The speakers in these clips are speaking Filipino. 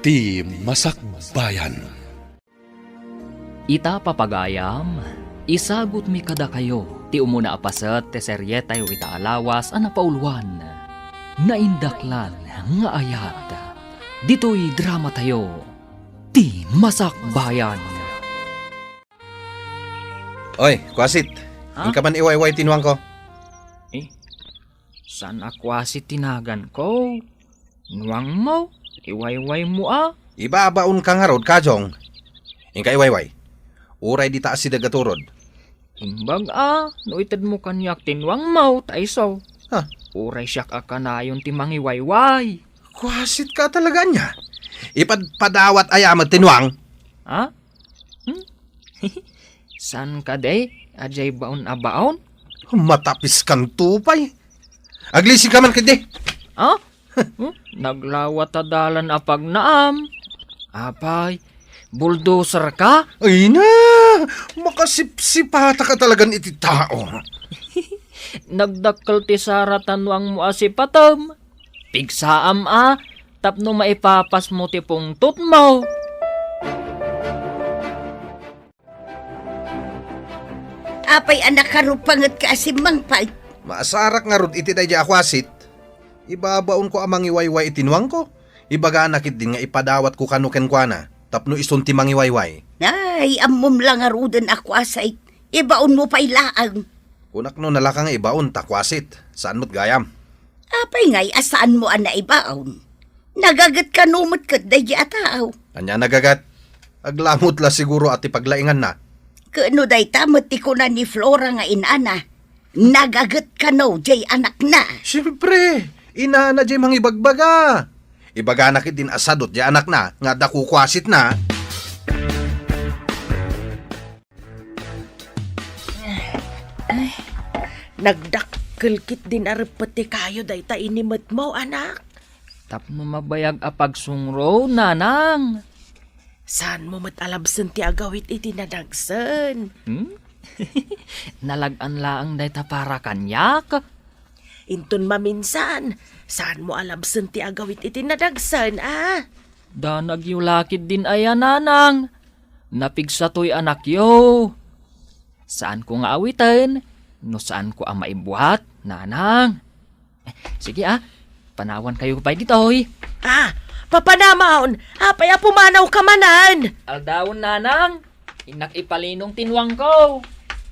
Ti Masakbayan. Ita papagayam, isagot mi kada kayo, ti umuna apasat te serye tayo itaalawas ana pauluan. Naindaklan nga ayat, dito'y drama tayo, Ti Masakbayan. Oy, kwasit. Ha? Ingka man iwayway tinuang ko. Saan akwasi tinagan ko? Nuwang mo, iwayway mo ah. Ibabaon ka nga rod, kajong. Ingka iwayway. Uray di taas si dagaturod. Imbag ah, no itad mo kanyak tinwang mo, taiso. Ha? Uray siyak akanayon ti mangiwayway. Kwasit ka talaga niya. Ipadpadawat ayamat tinuang. Ha? San ka day? Ajay baon abaon? Matapis kang tupay. Aglisi ka man kadi. Ha? Naglawat adalan apag naam. Apay, bulldozer ka? Ay na, makasipsipata ka talagan iti tao. Nagdakkel ti saratanwang mo asipatom. Pigsaam a, tapno maipapas mo ti pungtot mo. Apay anak karupangat ka asimang pay. Maasarak nga rod iti dayja akwasit. Ibabaon ko amang iwayway itinuang ko. Ibaga nakit din nga ipadawat ko kanuken kwa na. Tapno isun ti mangiwayway. Ay, amom lang arudan ako asay. Ibaon mo pa'y laang. Kunak no nalakang ibaon takwasit. Saan mo't gayam? Apay ngay, asaan mo ana ibaon? Nagagat ka numot kat dayja atao. Anya nagagat. Aglamot la siguro at ipaglaingan na. Kano day tamot ti ko na ni Flora nga inana. Nagagat ka no, jay anak na. Siyempre, ina na jay mangibagbaga. Ibaga nakit din asadot jay anak na, nga dakukwasit na. Nagdakkel kit din arepeti kayo day ta inimet mo, anak. Tapno mabayag apag sungro, nanang. Saan mo matalabsan ti agawit iti nadagsan? Nalagan laang day ta para kanyak. Inton maminsan, saan mo alabsan ti agawit iti nadagsan, ah? Da nagyulakid din aya nanang. Napigsatoy anak yo. Saan ko nga awitin? No saan ko ang maibuhat, nanang? Sige ah, panawan kayo pa ditoy. Ah, papanamaon, apay pumanaw ka manan. Aldawon nanang, inak ipalinong tinwang ko.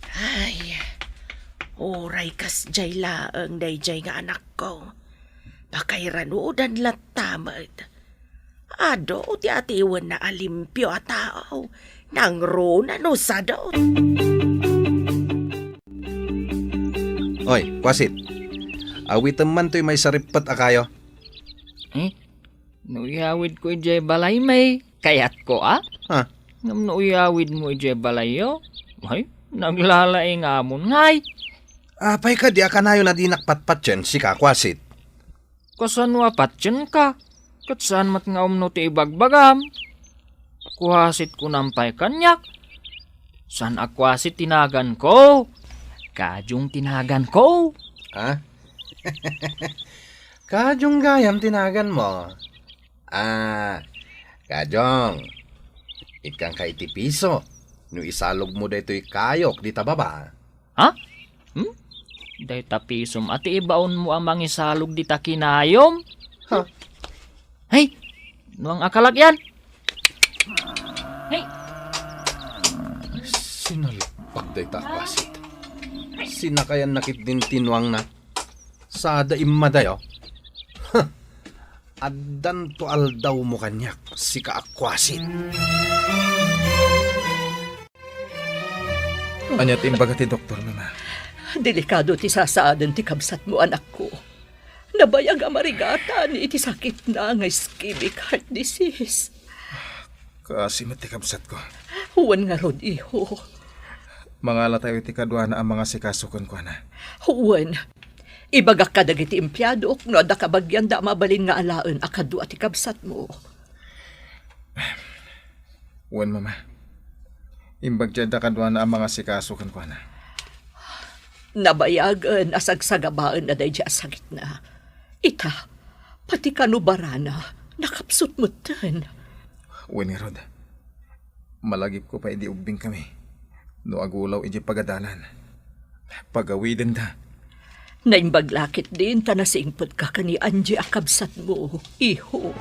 Ay, oray kas jay laang day jay nga anak ko. Pakairanudan latamad. Ado, ti atiwan na alimpyo at tao. Nang rona no sadot. Oy, kwasit. Awitan man to'y may saripat akayo. Nuyawid ko ijay balay may kayat ko ah. Ha? Ngam nuyawid mo ijay balay yo. Ay, naglalaing amon ngay. Apay ka di akanayo na di nakpatpat yan, si kakwasit. Kasan wapatyan ka? Katsan mat nga umno ti ibagbagam? Kuhasit ko nampay kanyak. San akwasit tinagan ko? Kajong tinagan ko. Ha? Kajong gayam tinagan mo. Kajong. Ikang ka iti piso. No isalog mo daytoy kayok di tababa. Ha? Day tapisom at ibaon mo amang isalog di takinayom? Ha? Hey, nuang akalak yan. Hey, Sinalapag day takwasit. Sinakayan nakit din tinuang na. Sada imadayo. Addan to aldaw mo kanyak, si kaakwasit. Anyat imbaga ti doktor, mama. Delikado ti sasaadan ti kabsat mo, anak ko. Nabayag amarigata ni iti sakit na nga ischemic heart disease. Kasimot ti kabsat ko. Huwan nga rod, iho. Mangala tayo ti kadwa na ang mga sikasukon ko na. Huwan. Ibagak ka dagiti empleyado no da kabagyan da mabalin nga alaen akadwa ti kabsat mo. Huwan, mama. Imbagyan da kadwa na ang mga sikasukon ko na. Nabayagan asagsagabaan na day sakit na. Ita, pati kanubarana, nakapsot mo tan. Uwan nga rod. Malagip ko pa idi ubing kami. No agulaw iji pagadalan. Pagawiden ta. Naimbaglakit din ta nasingpod ka kani Angie akabsat mo, iho.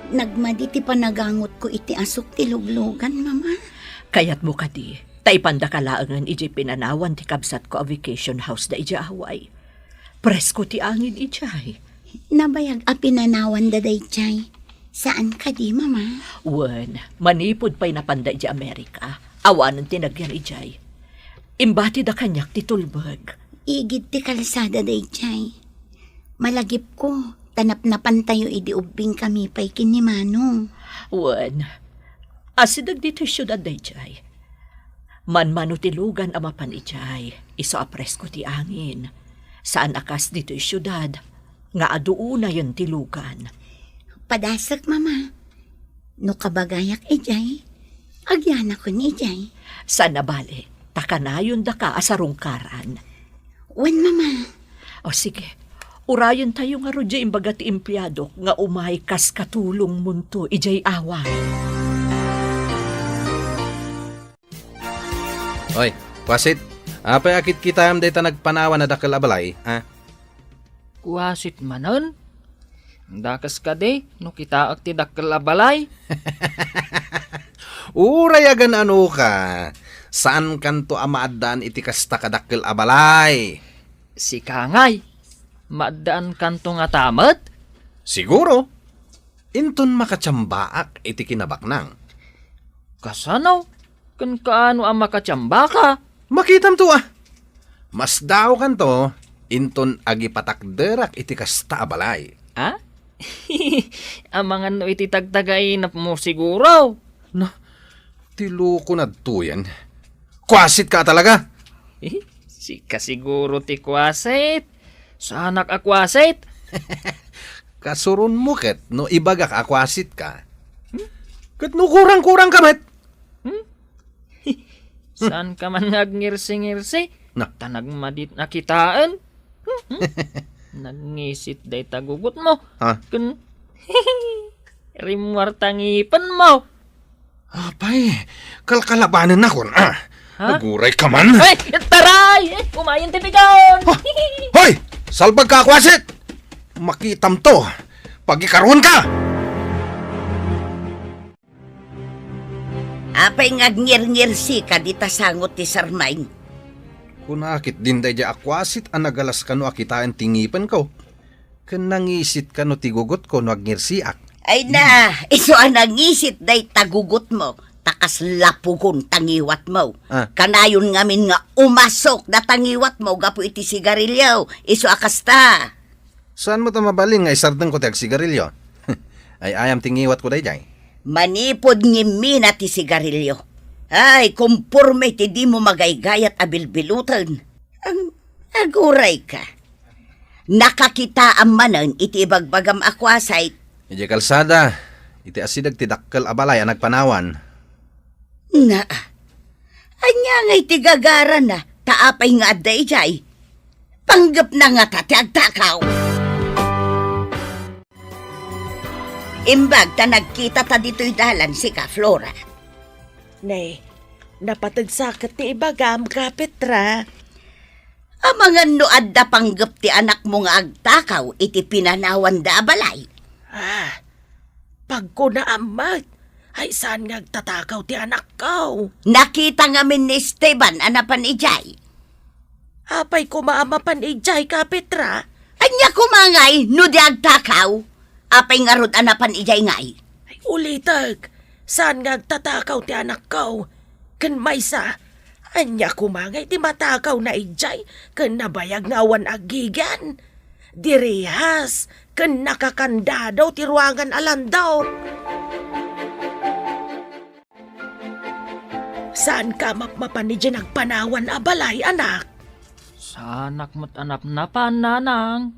Nagmaditi pa nagangot ko iti asok ti luglugan, mama. Kayat mo kadi, taipanda kalaangan iji pinanawan ti kabsat ko a vacation house da iji away. Presko ti angin ijay. Nabayag a pinanawan daday chay. Saan ka di, mama? Wen, manipod pa'y napanda iji Amerika. Awanan tinagyan ijay. Imbati da kanyak ti tulbag. Igid ti kalsada day chay. Malagip ko. Tanap-napan tayo idi ubing kami pa'y kinimano. Wen, asidag dito syudad da ijay. Man-mano ti lugan amapan ijay. Iso apres ko ti angin. Saan akas dito syudad. Nga aduuna yun ti lugan. Padasak, mama. No kabagayak ijay. Agyan ako ni ijay. Saan nabali? Takanayon da ka asarungkaran. Wen, mama. O sige, urayon tayo nga rodya imbaga ti empleyado nga umay kas katulong munto ijay awa. Oy, kwasit. Apay akit kita am dayta nagpanawan na dakkel abalay, ha? Kuwasit manon. Dakas ka de, no kita ak ti dakkel abalay. Urayagan ano ka? Saan kanto amaadaan iti kasta kadakkel abalay? Si Kangay, maadaan kanto nga tamat? Siguro. Inton makatsambaak iti kinabaknang. Kasanaw, kan kaano ang makatsamba ka? Makitam to ah. Mas daw kanto, inton agipatakderak iti kasta abalay. Ha? Ang mga no iti tagtagay na mo siguro. Na, tiluko na tuyan. Kwasit ka talaga. Si kasiguro ti kwasit. Sa anak akwasit. Kasurun mo ket no ibagak akwasit ka. Ket no kurang-kurang kamet. Saan ka man ngirsi-ngirsi? Na. Tanag madit nakitaan? Nagngisit day tagugot mo. Ha? Kun rimwar tangipan mo. Apay, kalkalabanan na kon. Ha? Naguray ka man. Ay, taray! Kumain tipigaon! Hoy! Salbag ka, akwasit! Makitam to. Pagikaroon ka! Apay ngagngir-ngir si ka di tasangot ti sarmain. Kunakit din day akwasit ang nagalas ka no akitaan tingipan ko. Kanangisit ka no tigugot ko no agngirsiak. Ay na, iso ang nangisit day tagugot mo. Takas lapugon tangiwat mo. Ah. Kanayon ngamin nga umasok na tangiwat mo gapo iti sigarilyo. Iso akasta. Saan mo ta mabalin nga isardeng ko ti agsigarilyo? Ay ayam tingiwat ko day jay. Manipod ngimi na ti sigarilyo. Ay, kumpurme ti di mo magaygayat abilbilutan. Ang aguray ka. Nakakita ang manan iti ibagbagam akwasay. Ije kalsada, iti asidag ti dakkel abalay ang nagpanawan. Na, anya ngay ti gagaran na, taapay nga aday jay. Panggap na nga ta ti agtakaw. Imbag ta nagkita ta dito'y dalan si ka Flora. Nay, napatagsakat ti ibagam ka, Petra. Ang mga noad da panggap ti anak mo nga agtakaw, iti pinanawan da balay. Ah, pag ko na amat, ay saan nga agtatakaw ti anak ko? Nakita ngamin ni Esteban, anapan ijay. Apay ko maamapan ijay ka, Petra. Anya kumangay, no di agtakaw. Apay nga rod anapan ijay ngay. Ay ulitag, saan nga agtatakaw ti anak ko? Kan maysa, anya kumangay ti matakaw na ijay, kan nabayag nga awan agigan. Direhas, kan nakakanda daw ti ruangan alandaw. Saan ka mapmapan ni dyan nagpanawan abalay, anak? Sa anak mo't anap na pananang.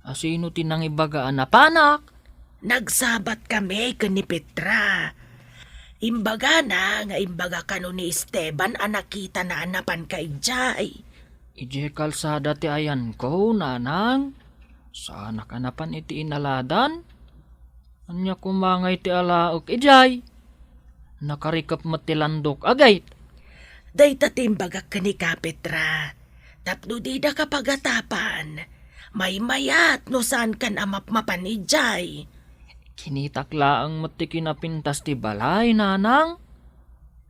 Asino tinang ibagaan na panak? Nagsabat kami kan ni Petra. Imbaga na nga imbaga kano ni Esteban anakita na anapan kay Jay. Ije kalsada ti ayan ko, nanang. Sana ka napan iti inaladan? Anya kumangay ti alaok ijay. Nakarikap matilandok agay. Day tatimbagak ka ni Kapetra. Tapno di da kapagatapan. May mayat no saan kan amapmapan ijay. Kinitakla ang mati kinapintas ti balay, nanang.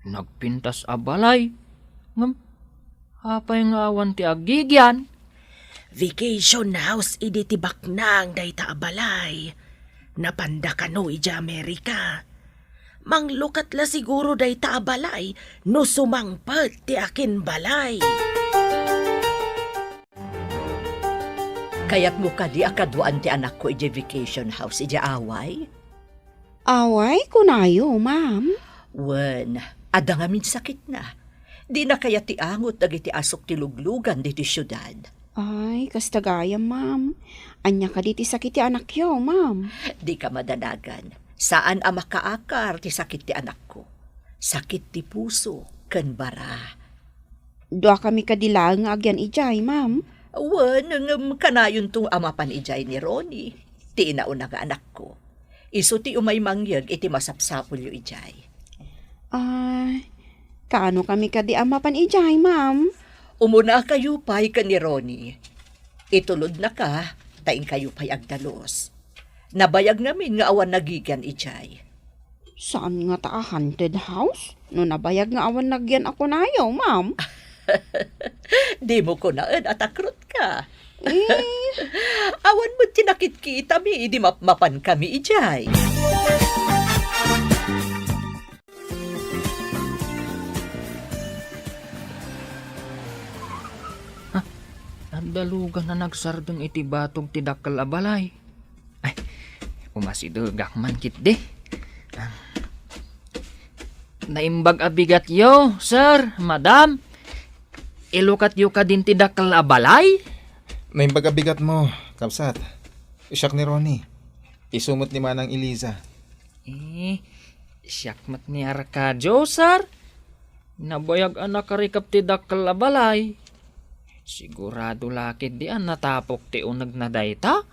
Nagpintas a balay. Ngam, hapay nga awan ti agigyan. Vacation house idi tibak nang day taabalay. Napanda ka no ija Amerika. Manglukat la siguro day taabalay no sumangpet ti akin balay. Kaya't mo ka di akadwaan ti anak ko iji vacation house iji away? Away, kunayo, ma'am. Wen, ada nga min sakit na. Di na kaya ti angot dagiti asok ti luglugan diti syudad. Ay, kastagaya, ma'am. Anya ka diti sakit ti anak yo, ma'am. Di ka madanagan. Saan ang makaakar ti sakit ti anak ko? Sakit ti puso, ken bara. Dua kami kadilang nga agyan ijay, ma'am. Wen, kanayon tong amapan ijay ni Ronnie. Ti inauna nga anak ko. Iso ti umay mangyag iti masapsapol yu ijay. Ay, kaano kami kadi amapan ijay, ma'am? Umuna kayo pa'y ka ni Ronnie. Itulod na ka, taing kayo pa'y agdalos. Nabayag namin nga awan nagigyan ijay. Saan nga ta haunted house? No nabayag nga awan nagyan ako nayo, ma'am. Di mo ko naan at akrot ka. Eh, Awan mo tinakit kita mi, di mapan kami ijay. Nagdalugan na nagsardeng iti batog ti dakkel a balay. Ay, umasidugak man kit de. Naimbag abigat yo, sir, madam. Ilukat yo ka din ti dakkel a balay? Naimbaga bigat mo, kapsat. Isyak ni Ronnie. Isumot ni Manang Eliza. Siyakmat ni Arcadio, sir. Nabayag anak karikap ti dakkel a balay. Sigurado lakit di an natapok ti unag na dayta?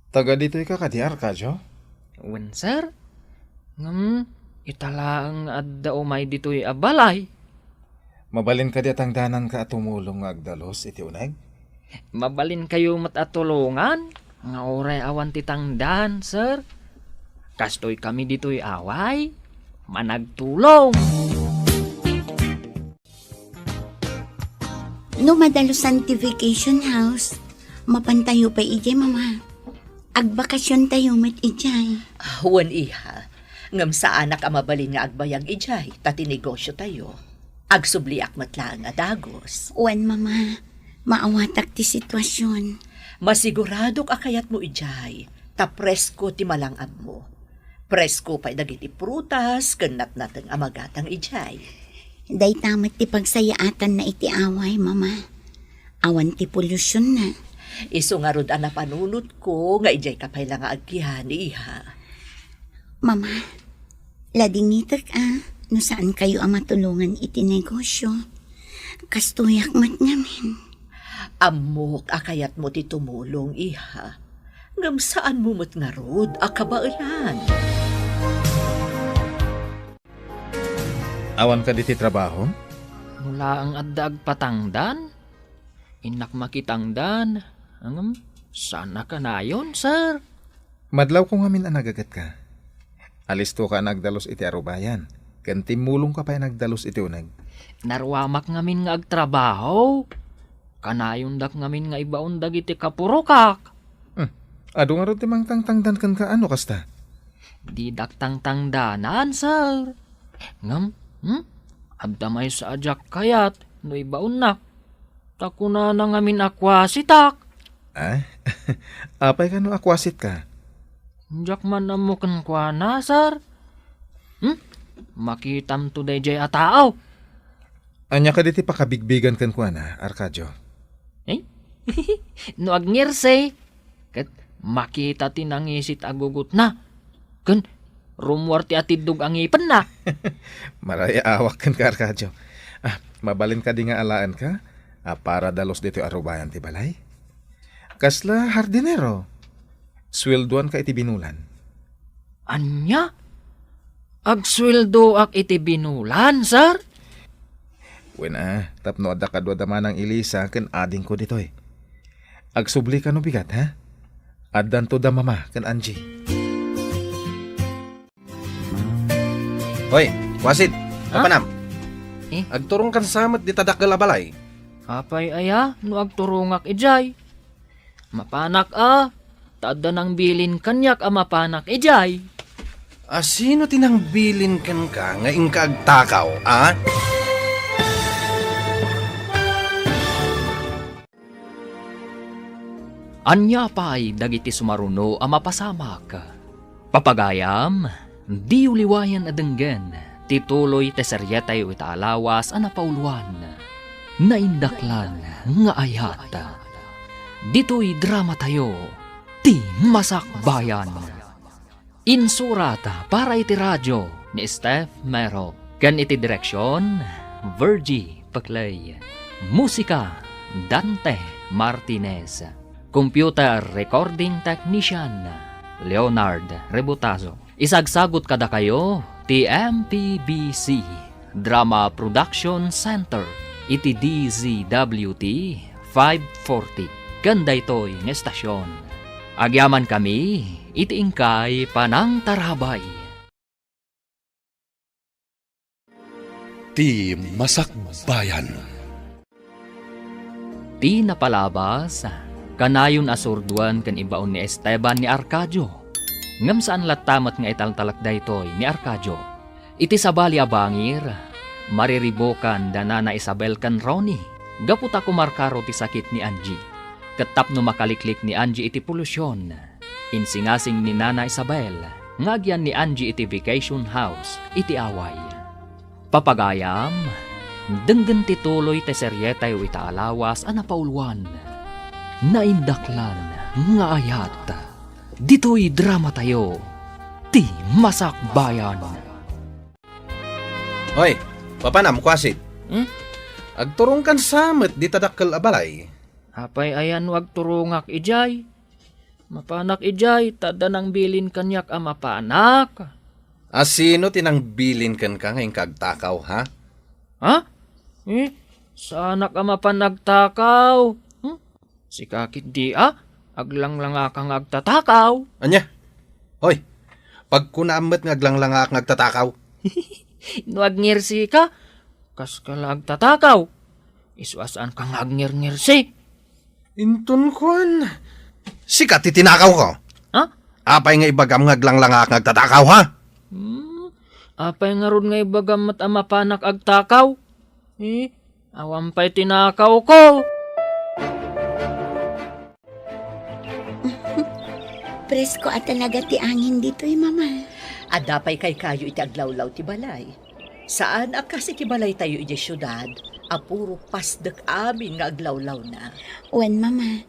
Taga dito'y ka kadi Arcadio? Wen, sir. Italaang adda umay dito'y abalay. Mabalin ka di at ang danan ka at tumulong nga agdalos iti unag? Mabalin kayo matatulungan. Nga oray awan titangdan, sir. Kastoy kami dito'y away. Managtulong. No madalusan ti vacation house, mapantayo pa ijay, mama. Agbakasyon tayo met ijay. Wen iha, ngam sa anak amabalin nga agbayag ijay, tati negosyo tayo. Agsubliak matlaan nga dagos. Wan, mama. Maawatak ti sitwasyon. Masiguradok akayat mo ijay, ta presko ti malangab mo. Presko pa'y dagiti prutas, kanat natang amagatang ijay. Day tamat ti pagsayaatan na iti away, mama. Awan ti polusyon na. Iso nga rod ana panunot ko, nga ijay kapay lang nga agkihan, iha. Mama, ladingitak no saan kayo ang matulungan iti negosyo. Kastuyak mat namin. Amok akayat mo ti tumulong, iha. Ngam saan mo mat nga rod, akabailan. Awan ka diti trabaho? Mula ang addag patangdan. Inak makitangdan. Sana ka na yon, sir. Madlaw ko ngamin ang nagagat ka. Alisto ka nagdalos iti arubayan. Kantimulong ka pa nagdalos iti unag. Narwamak ngamin nga agtrabaho. Kanayon dak ngamin nga ibaundag iti kapurokak. Ado nga rin timang tangtangdan kan ka ano kasta? Di dak tangtangdanan, sir. Ngam, abdamay sa ajak kayat, no ibaon na. Takuna na ngamin akwasitak. Apay ka no akwasit ka? Jak man amukan kwa na, sir. Makitam to day jay atao. Anya ka diti pakabigbigan kan kwa na, Arcadio? No agngirse. Kat makita tinangisit agugut na. Kan rumwar ti atidug ang ipan na. Maraya awak kan ka, Arcadio. Mabalin ka di nga alaan ka? Para dalos dito arubayan ti balay? Kasla hardinero. Sweldoan ka iti binulan. Anya? Agsweldo ak iti binulan, sir? Wena, tapno adda kadwa daman ng Elisa ken ading ko ditoy. Agsubli ka no bigat, ha? Addan to da mama ken Angie. Hoy, wasit, papanam. Eh? Agturong kan samet di tadakkel a balay. Apay aya, no agturungak ijay. Mapanak a, tada nang bilin kanyak a mapanak ijay. Sino tinang bilin kan ka nga ingka agtakaw, ah? Anya pa'y dagiti sumaruno a mapasamak. Papagayam, di uliwayan adenggen, tituloy teseryetay itaalawas a napauluan. Naindaklan nga ayat. Dito'y drama tayo, ti Masakbayan. Insurata para iti radyo ni Steph Mero. Kan iti direksyon, Virgie Paclay. Musika, Dante Martinez. Computer Recording Technician, Leonard Rebutazo. Isagsagot kada kayo, ti MPBC Drama Production Center, iti DZWT 540. Ganda ito'y ng estasyon. Agyaman kami, iti ingkay panang tarabay. Ti Masakbayan. Ti napalabas, kanayon asurduan kan ibaon ni Esteban ni Arcadio. Ngam saan latamat nga italtalak daytoy ni Arcadio. Iti sabali abangir, mariribokan dana na Isabel kan Ronnie. Gaputa kumarkaro ti sakit ni Angie. Katap no makaliklik ni Angie iti polusyon. Insingasing ni Nana Isabel, ngagyan ni Angie iti vacation house, iti away. Papagayam, denggen tituloy te seryetay o itaalawas a napauluan. Naindaklan nga ayat. Dito'y drama tayo, ti Masakbayan. Hoy, papanam, kwasit. Hmm? Agturong kan samet di tadakkel a balay. Apay ayan wag turungak ijay. Mapanak ijay, tada nang bilin kanyak a mapanak. Sino tinang bilin kan ka nga ingka agtakaw, ha? Ha? Saanak a mapanagtakaw? Si kakit di aglang kang agtatakaw. Anya? Hoy, pag kunaamet nga aglang ak nagtatakaw. Nuag ngirsi ka, kas ka lang agtatakaw. Iswasaan kang agngir-ngirsi. Intun kuan. Sikat titinakaw ko. Ha? Apay nga ibagam nga aglang ak nagtatakaw, ha? Apay nga ron nga ibagamat ang mapanak agtakaw. Awampay tinakaw ko. Presko at talaga ti angin dito'y mama. Adapay kay kayo iti aglawlaw ti balay. Saan akas iti balay tayo iti syudad, apuro pasdak amin nga aglawlaw na. Wen mama,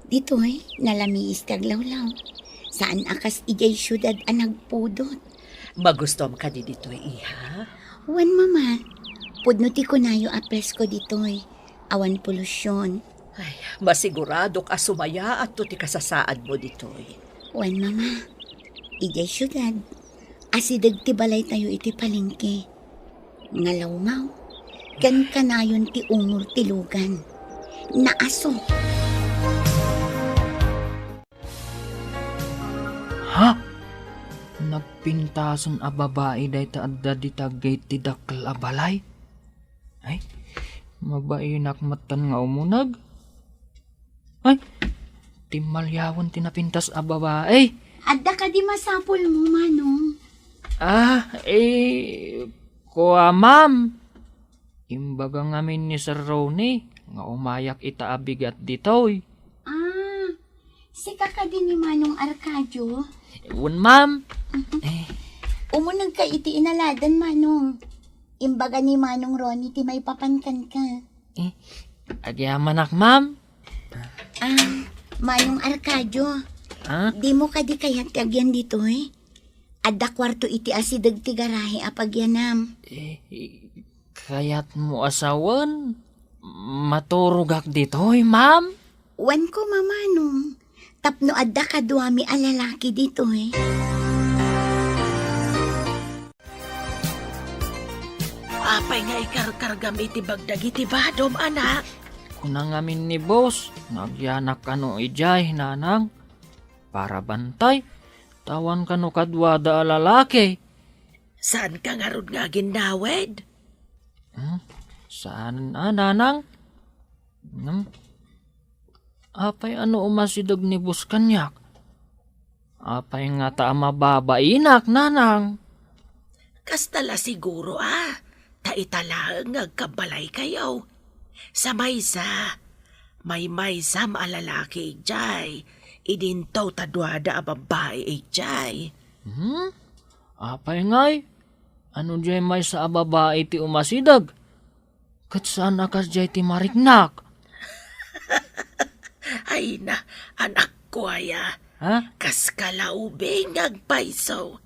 dito'y nalamiis kaglawlaw. Saan akas ijay syudad ang nagpudot? Magustom ka di dito'y iha? Wen mama, pudno ti kunayo a presko dito'y. Awan polusyon. Ay, masigurado ka sumaya at to ti kasasaad mo dito'y. Wen mama, ijay syudad. Asidag ti balay tayo iti palengke. Ngalawmaw, kan kanayon ti umur ti lugan. Naaso. Ha? Nagpintason a babae day ta adda di tagay ti dakkel a balay? Ay, mabainak matan nga umunag. Ay, timalyawan tinapintas a babae. Adda ka di masapol mo, manong. Kuha ma'am. Imbaga ngamin ni Sir Ronnie, nga umayak itaabigat ditoy. Si kaka din ni Manong Arcadio. Ewan ma'am. Umunag ka iti inaladan, Manong. Imbaga ni Manong Ronnie ti may papankan ka. Agyamanak ma'am. Manong Arcadio. Ha? Di mo ka di kayat kagyan dito Adda kwarto iti asidag ti garahe apagyanam. Kayat mo asawan? Maturugak ditoy ma'am? Wan ko mamanong. Tapno adda ka duwami a lalaki dito eh. Apay nga ikarkargam iti bagdag iti badom, anak. Kunang amin ni boss, nagyanak kano ijay, nanang. Para bantay, tawan kano kadwada a lalaki. Saan ka nga rod nga ginawed? Saan nanang? Apay ano umasidag ni boss kanyak? Apay nga ta mababainak, nanang. Kastala siguro taitala ngagkabalay kayo. Sa maysa, may maysa maalalaki ijay. Idintaw tadwada a babae ijay. Apay ngay, ano jay may sa babae ti umasidag? Kat saan akas jay ti mariknak? Ay na, anak ko aya. Ha? Kas kalaubing ngagpaiso.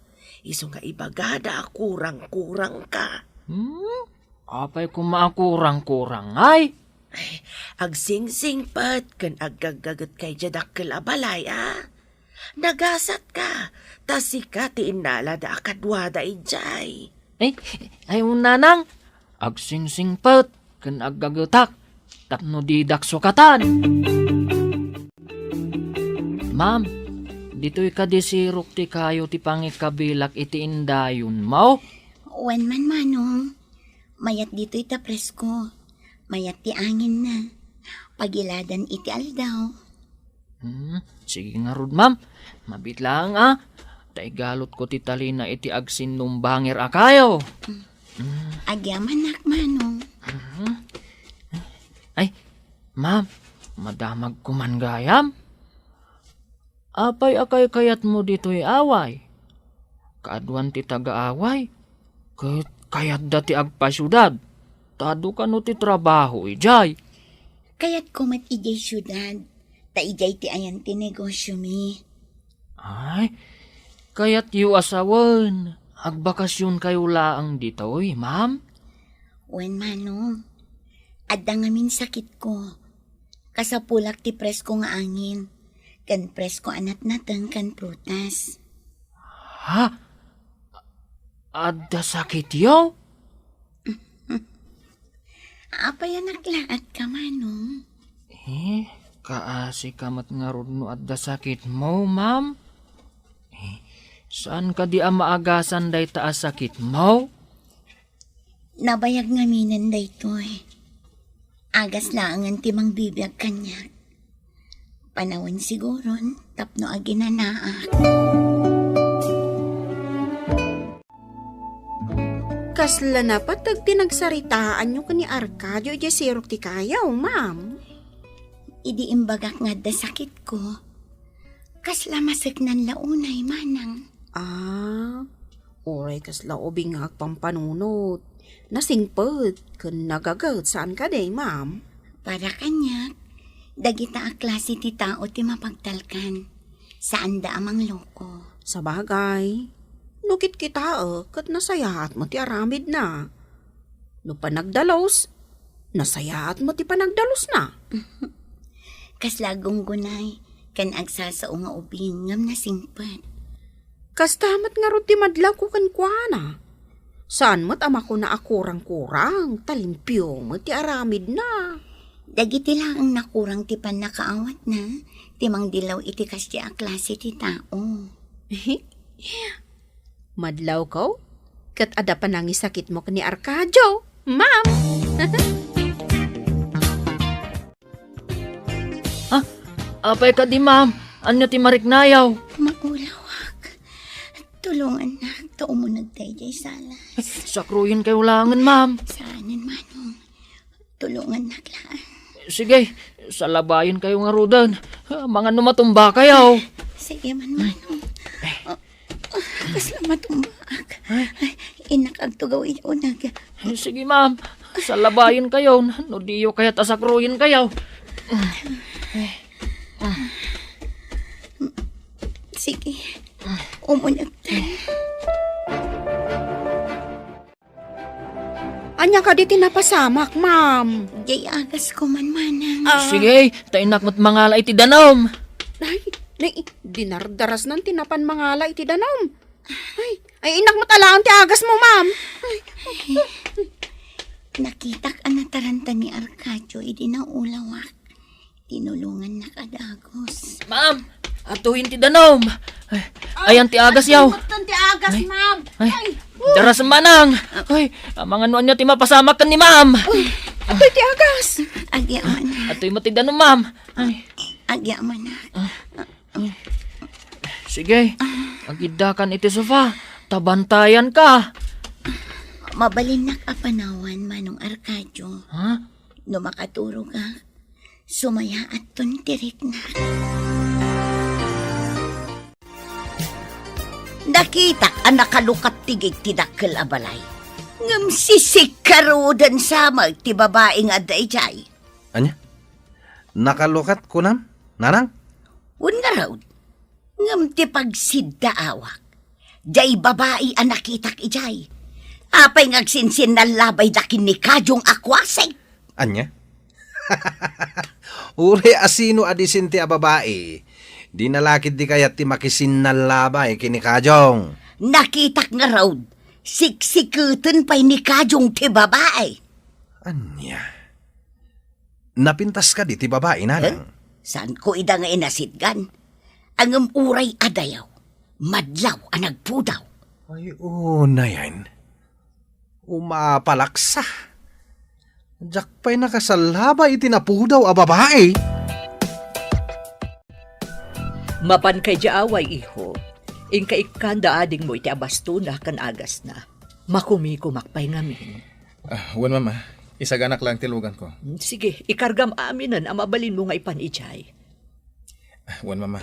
Iso nga ibagada kurang-kurang ka. Apay kumakurang-kurang ay. Agsingsing pat kan agagagat kay jadakkel abalay Nagasat ka, tasika ti inala da akadwada ijay. Ay nanang. Agsingsing pat, kan agagatak. Tapno di daksokatan. Ma'am, dito'y kadisirok ti kayo ti pangikabilak iti indayon mo. Wan man manong. Mayat dito'y ta presko. Mayat ti angin na. Pagiladan iti aldaw. Sige nga rod, ma'am. Mabitlang Taigalot ko ti talina iti agsin numbangir akayo. Agyaman nak manong. Ay, ma'am, madamag kuman gayam. Apay akay kayat mo dito'y away. Kaadwan ti taga-away. Kayat dati agpasyudad. Tado ka no ti trabaho, ijay. Kaya't kumat ijay syudad. Ta ijay ti ayan ti negosyo mi. Ay, kayat yu asawan. Agbakasyon kayo laang dito'y, ma'am. Wen manong. Adda ngamin sakit ko. Kasapulak ti presko nga angin. Kan presko anat nateng kan prutas. Ha? Adda sakit yaw? Apa yan naglaat ka manong? Kaasi kamat nga rod no adda sakit mo, ma'am? Saan ka di maagasan day taas sakit mo? Nabayag ngaminan daytoy. Agas laangan timang bibiyag kanya. Panawan siguron, tapno aginanaak. Kasla na patag tinagsaritaan nyo ka ni Arcadio iti sirok ti kayaw, ma'am. Idi imbagak nga da sakit ko. Kasla masagnan launay manang. Oray kasla ubing agpampanunot. Nasingpet, kun nagagat saan ka day, ma'am? Para kanya, dagita a klase ti tao ti mapagtalkan. Saan da amang loko? Sa bagay, nukit kita kat nasayaat mo ti aramid na. No panagdalos, nasayaat mo ti panagdalos na. Kaslagong gunay, kan agsasao nga ubing ngam na singpet. Kastamat nga ro ti madlaw ko kan kuana. Saan mo't ama ko na akurang-kurang, talimpyo mo ti aramid na. Dagiti lang ang nakurang ti pan nakaawat na, timang dilaw iti kasya a klase ti tao. Madlaw ko? Kat ada pa nang isakit mo ni Arcadio, ma'am. Apay ka di, ma'am. Anya ti mariknayaw? Maulawak. Tulungan na, tao mo nagtayjay sala. Sakruyin kayo langan, ma'am. Saanan manong, tulungan na klaan. Sige, salabayin kayo nga rudan. Mga numatumba kayo. Sige man manong. Kasla matumbak. Inakagtugaw iunag. Sige, ma'am. Salabayin kayo. No diyo kaya't asakruyin kayo. Sige, umunag tayo. Anya na ka di tinapasamak, ma'am. Jay agas ko man manang. Sige, tainak mo't mangala iti danom. Ay, dinardaras ng tinapan mangala iti danom. Ay, inak mo talaan ti agas mo, ma'am. Nakitak ang nataranta ni Arcadio, idi na ulawak. Tinulungan na kadagos. Ma'am, atuhin ti danom. Ayan ti agas yaw. Ti agas, ma'am. Ay, daras manang. Ay, mga nuan niya ti mapasamak kan ni ma'am. Atoy ti agas. Agya man. Atoy mo ti danom, ma'am. Ay, Agya man. sige, agidakan iti sofa. Tabantayan ka. Mabalin na kapanawan manong Arcadio. Ha? No makaturo ka, sumaya at tuntirik na. Nakita ang nakalukat tigig ti dakkel a balay. Ngam sisikarudan sa ti babae nga dayjay. Anya? Nakalukat ko nam? Nanang? Un nga raw, ngam ti pagsidda awak. Jay babae ang nakitak ijay. Apay ngagsinsin na labay dakin ni Kadyong akwasay. Anya? Uri asino adisin ti a babae. Di nalakit di kayat ti makisin na labay kini Kadyong. Nakitak nga raw, siksikutan pa'y ni Kadyong ti babae. Anya? Napintas ka di ti babae, nanang? Saan ko ida nga inasidgan? Ang uray adayaw, madlaw ang nagpudaw. Ay, na yan. Umapalaksa. Diyak pa'y nakasalaba itinapudaw a babae. Mapan kay jaaway, iho. Ingka ikanda ading mo iti abastuna kan agas na. Makumikumakpay ngamin. Wan mama, isaganak lang tilugan ko. Sige, ikargam aminan ang mabalin mo nga ipanijay. Wan mama,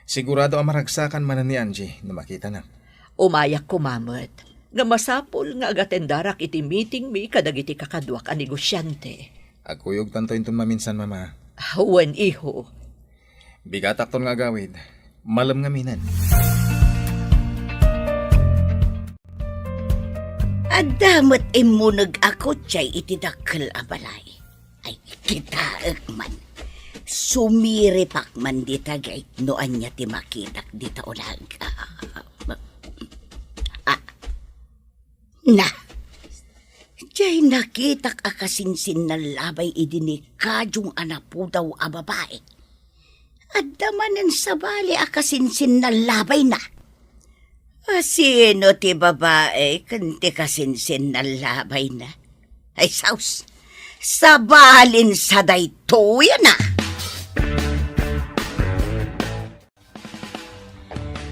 sigurado ang maragsakan manan ni Angie na makita na. Umayak ko, mamat. Nga masapol nga agatendarak iti meeting mi kadagiti kakadwak a negosyante. Agkuyog tanto intun maminsan mama. Wen, iho. Bigatak ton nga gawid, malam nga minan. Adamat imunag ako tiyay iti dakkel a balay. Ay kitaek man. Sumiripak man di tagay noan niya ti makitak di taulag. Na, tiyay nakitak akasinsin na labay idini Kadyong anapudaw a babae. At damanan sa bali akasinsin na labay na. Sino ti babae kanti kasinsin na labay na? Ay saus, sa balin sa dayto yan na.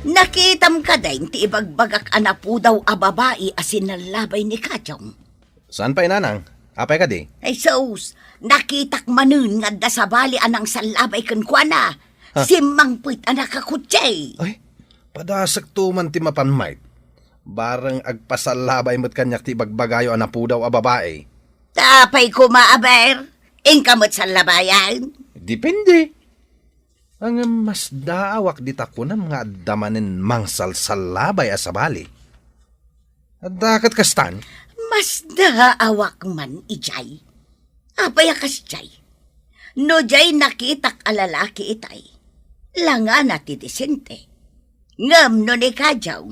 Nakitam ka dahin ti ibagbagak anapudaw a babae asin na labay ni Kadyong. Saan pa'y nanang? Apay ka di? Ay saus, nakitak manun nga da sa bali anang salabay kan kwa na. Simang puit anak kakutsay. Ay, padasak tuman ti mapanmayt. Barang agpasalabay mo't kanyak ti bagbagayo anapudaw a babae. Tapay ko maaber, ingkamot sa labayan. Depende. Ang mas daawak di takunam nga damanin mangsal salabay a sabali. At dakat kastan? Mas daawak man ijay. Apay akas jay. No jay nakitak alalaki itay. Langa na ti disente. Ngam no ni Kadyaw,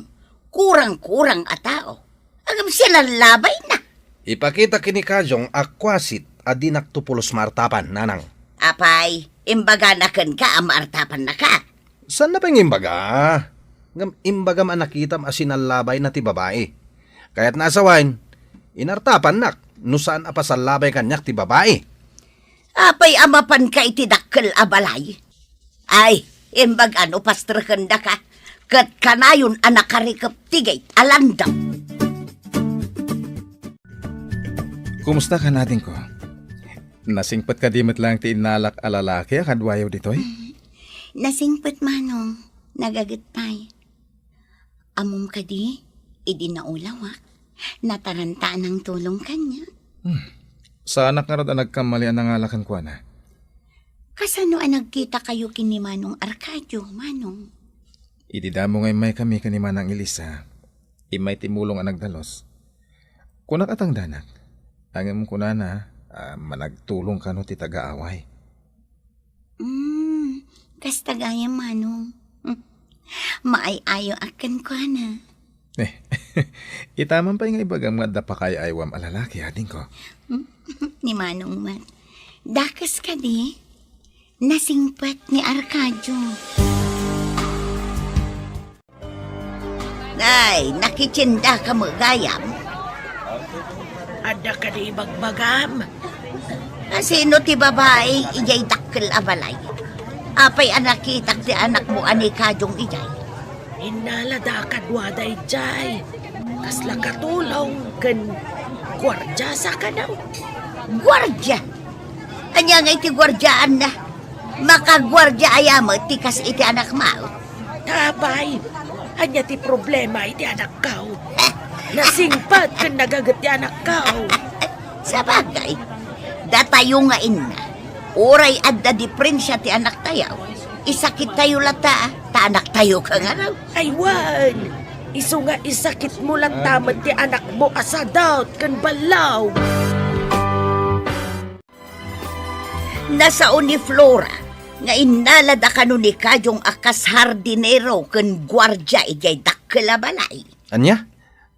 kurang-kurang a tao. Agam sila labay na. Ipakita kini Kadyong akwasit adi naktupulos martapan, nanang. Apay, imbaga na kan ka, amartapan na ka. Saan na pang imbaga? Ngam imbagam ang nakitam asinalabay na ti babae. Kaya't nasawain, inartapan nak, no saan apasalabay kanyak ti babae. Apay amapan ka iti dakkel abalay. Ay, imbag ano pastrakan da ka. Kat kanayon anak karikap tigay alandam. Kumusta ka natin ko? Nasingpat ka dimot lang ti inalak alalaki akadwayaw ditoy? Nasingpot manong, nagagitpay. Amom ka di, idi na ulawak. Nataranta ng tulong kanya. Sa anak nga rod ang nagkamali ang nangalakan ko na. Kasano ang nagkita kayo kini Manong Arcadio, Manong? Ididamo ngay may kami kanima ng Elisa. Imay timulong ang nagdalos. Kunak atang danak, Angin mo ko na, managtulong ka no ti taga-away. Kasta gaya manong. Maayayo akan ko na. Itaman pa nga ibagang madda pa kay aywam alalaki, ading ko. Ni Manong Mat. Dakas ka di. Nasingpat ni Arcadio. Ay, nakitsinda ka mo gayam. Ada ka di bagbagam. Sino ti babae ijay dakkel abalay? Apay anak kitak ti anak mo ani Kadyong ijay. Inalada ka dwaday jay. Kasla katulong ken gwardya sa ka daw. Gwardya! Anya nga iti gwardyaan na. Makagwardya ayamo ti kas iti anak mao. Tabay, anya ti problema iti anak kao. Nasingpat ken nagagat ti anak kao. Sa bagay, datayo nga inna. Oray adda diferensya ti anak tayaw. Isakit tayo lata, ta anak tayo ka nga raw. Aywan, iso nga isakit mo lang tamat ti anak mo asadot ken balaw. Nasaon ni Flora, nga inalada ka ni Kadyong akas hardinero ken gwardya ijay dakkel a balay. Anya?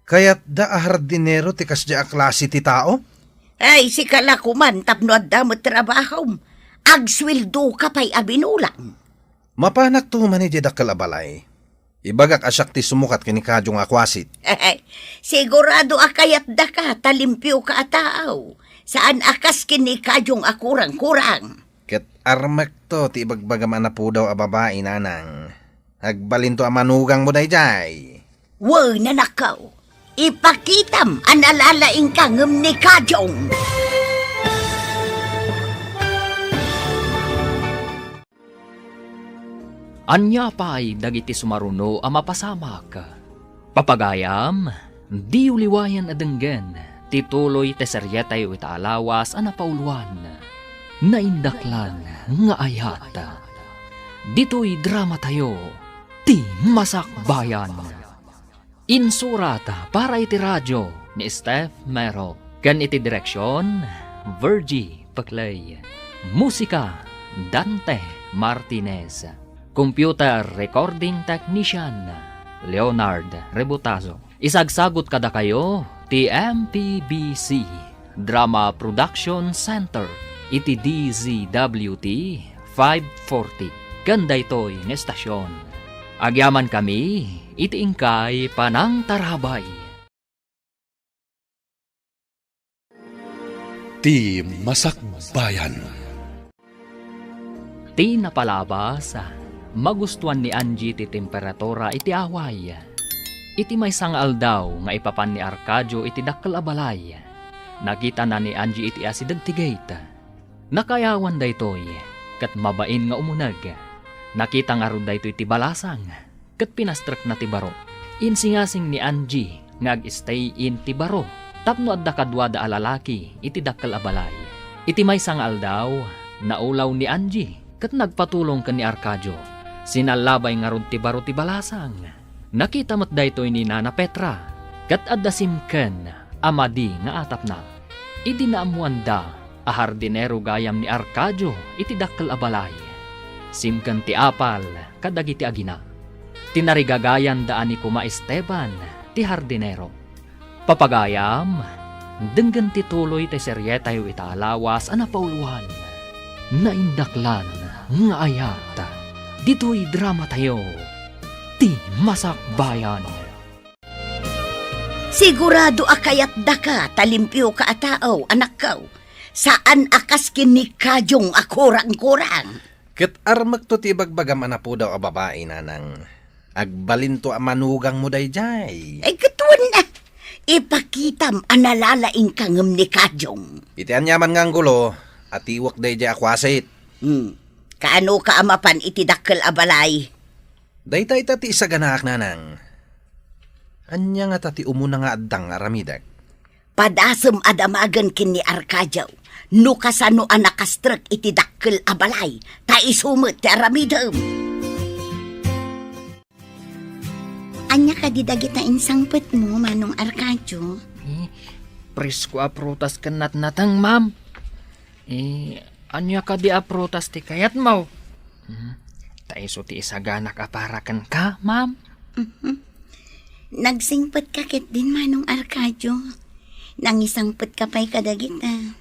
Kaya't da hardinero ti kasya a klase ti tao? Ay, si kalakuman tapno adda mo trabaho. Agswildo ka pa'y abinulang. Mapanak to man iti dakkel a balay. Ibagak asyak ti sumukat kini Kadyong akwasit. Sigurado akayat da ka, talimpyo ka ataaw. Saan akas kini Kadyong akurang-kurang. Ket armak to ti ibagbagaman na po daw a babae nanang. Agbalin to a manugang mo dayjay. Wow, nanakaw. Ipakitam ang alalaing kangem ni Kadyong. Anya pa'y dagiti sumaruno a mapasamak. Papagayam, di uliwayan adenggen, tituloy te seryetay itaalawas a napauluan. Naindaklan nga ayat. Dito'y drama tayo, ti Masakbayan. Insurata para iti radyo ni Steph Mero. Kan iti direksyon, Virgie Paclay. Musika, Dante Martinez. Computer Recording Technician, Leonard Rebutazo. Isagsagot kada kayo, ti MPBC Drama Production Center, iti DZWT 540. Ganda ito'y nestasyon. Agyaman kami, iti ingkay panang tarabay. Ti Masakbayan. Ti napalabas, magustuhan ni Angie ti temperatura iti away. Iti may sangal daw nga ipapan ni Arcadio iti dakkel a balay. Nakita na ni Angie iti asidag ti gate. Nakayawan daytoy, kat mabain nga umunag. Nakita nga ron daytoy ti balasang, kat pinastrak na ti baro. Insingasing ni Angie nga ag-stay in ti baro. Tapno adda kadwa da alalaki iti dakkel a balay. Iti may sangal daw, naulaw ni Angie, kat nagpatulong ka ni Arcadio. Sinalabay nga ron ti baro ti balasang. Nakita mo't daytoy ni Nana Petra, kat adda simken, amadi nga atap na. Idi naamuanda, a hardinero gayam ni Arcadio iti dakkel a balay. Simken ti apal, kadagiti agina. Tinarigagayan daan ni Kuma Esteban, ti hardinero. Papagayam, denggan ti tuloy ti seryetayo itaalawas a napauluan. Naindaklan nga ayat. Dito'y drama tayo, ti Masakbayan. Sigurado akayat da ka, talimpyo ka ataaw, anak kaw. Saan akas kini Kadyong akurang-kurang. Ket armak to ti bagbagam na po daw a babae nanang. Agbalin to a manugang mo dayjay. Ay katuan na. Ipakitam analalaing kangem ni Kadyong. Iti anyaman nga ang gulo, at iwak dayjay akwasit. Kaano ka amapan iti dakkel a balay? Daytay tati isa ganaak nanang. Anya nga tati umuna nga addang aramidag. Padasem adamagan kini Arcadio. No kasano anakastrek iti dakkel a balay. Ta isumot ti aramidem. Anya ka didagit na insangpet mo, Manong Arcadio? presko a prutas ken natnatang, ma'am. Anya ka di a prutas ti kayat mo? Taiso ti isaganak aparakan ka, ma'am. Nagsingpot ka kit din Manong Arcadio. Nangisangpot ka pa'y kadagita.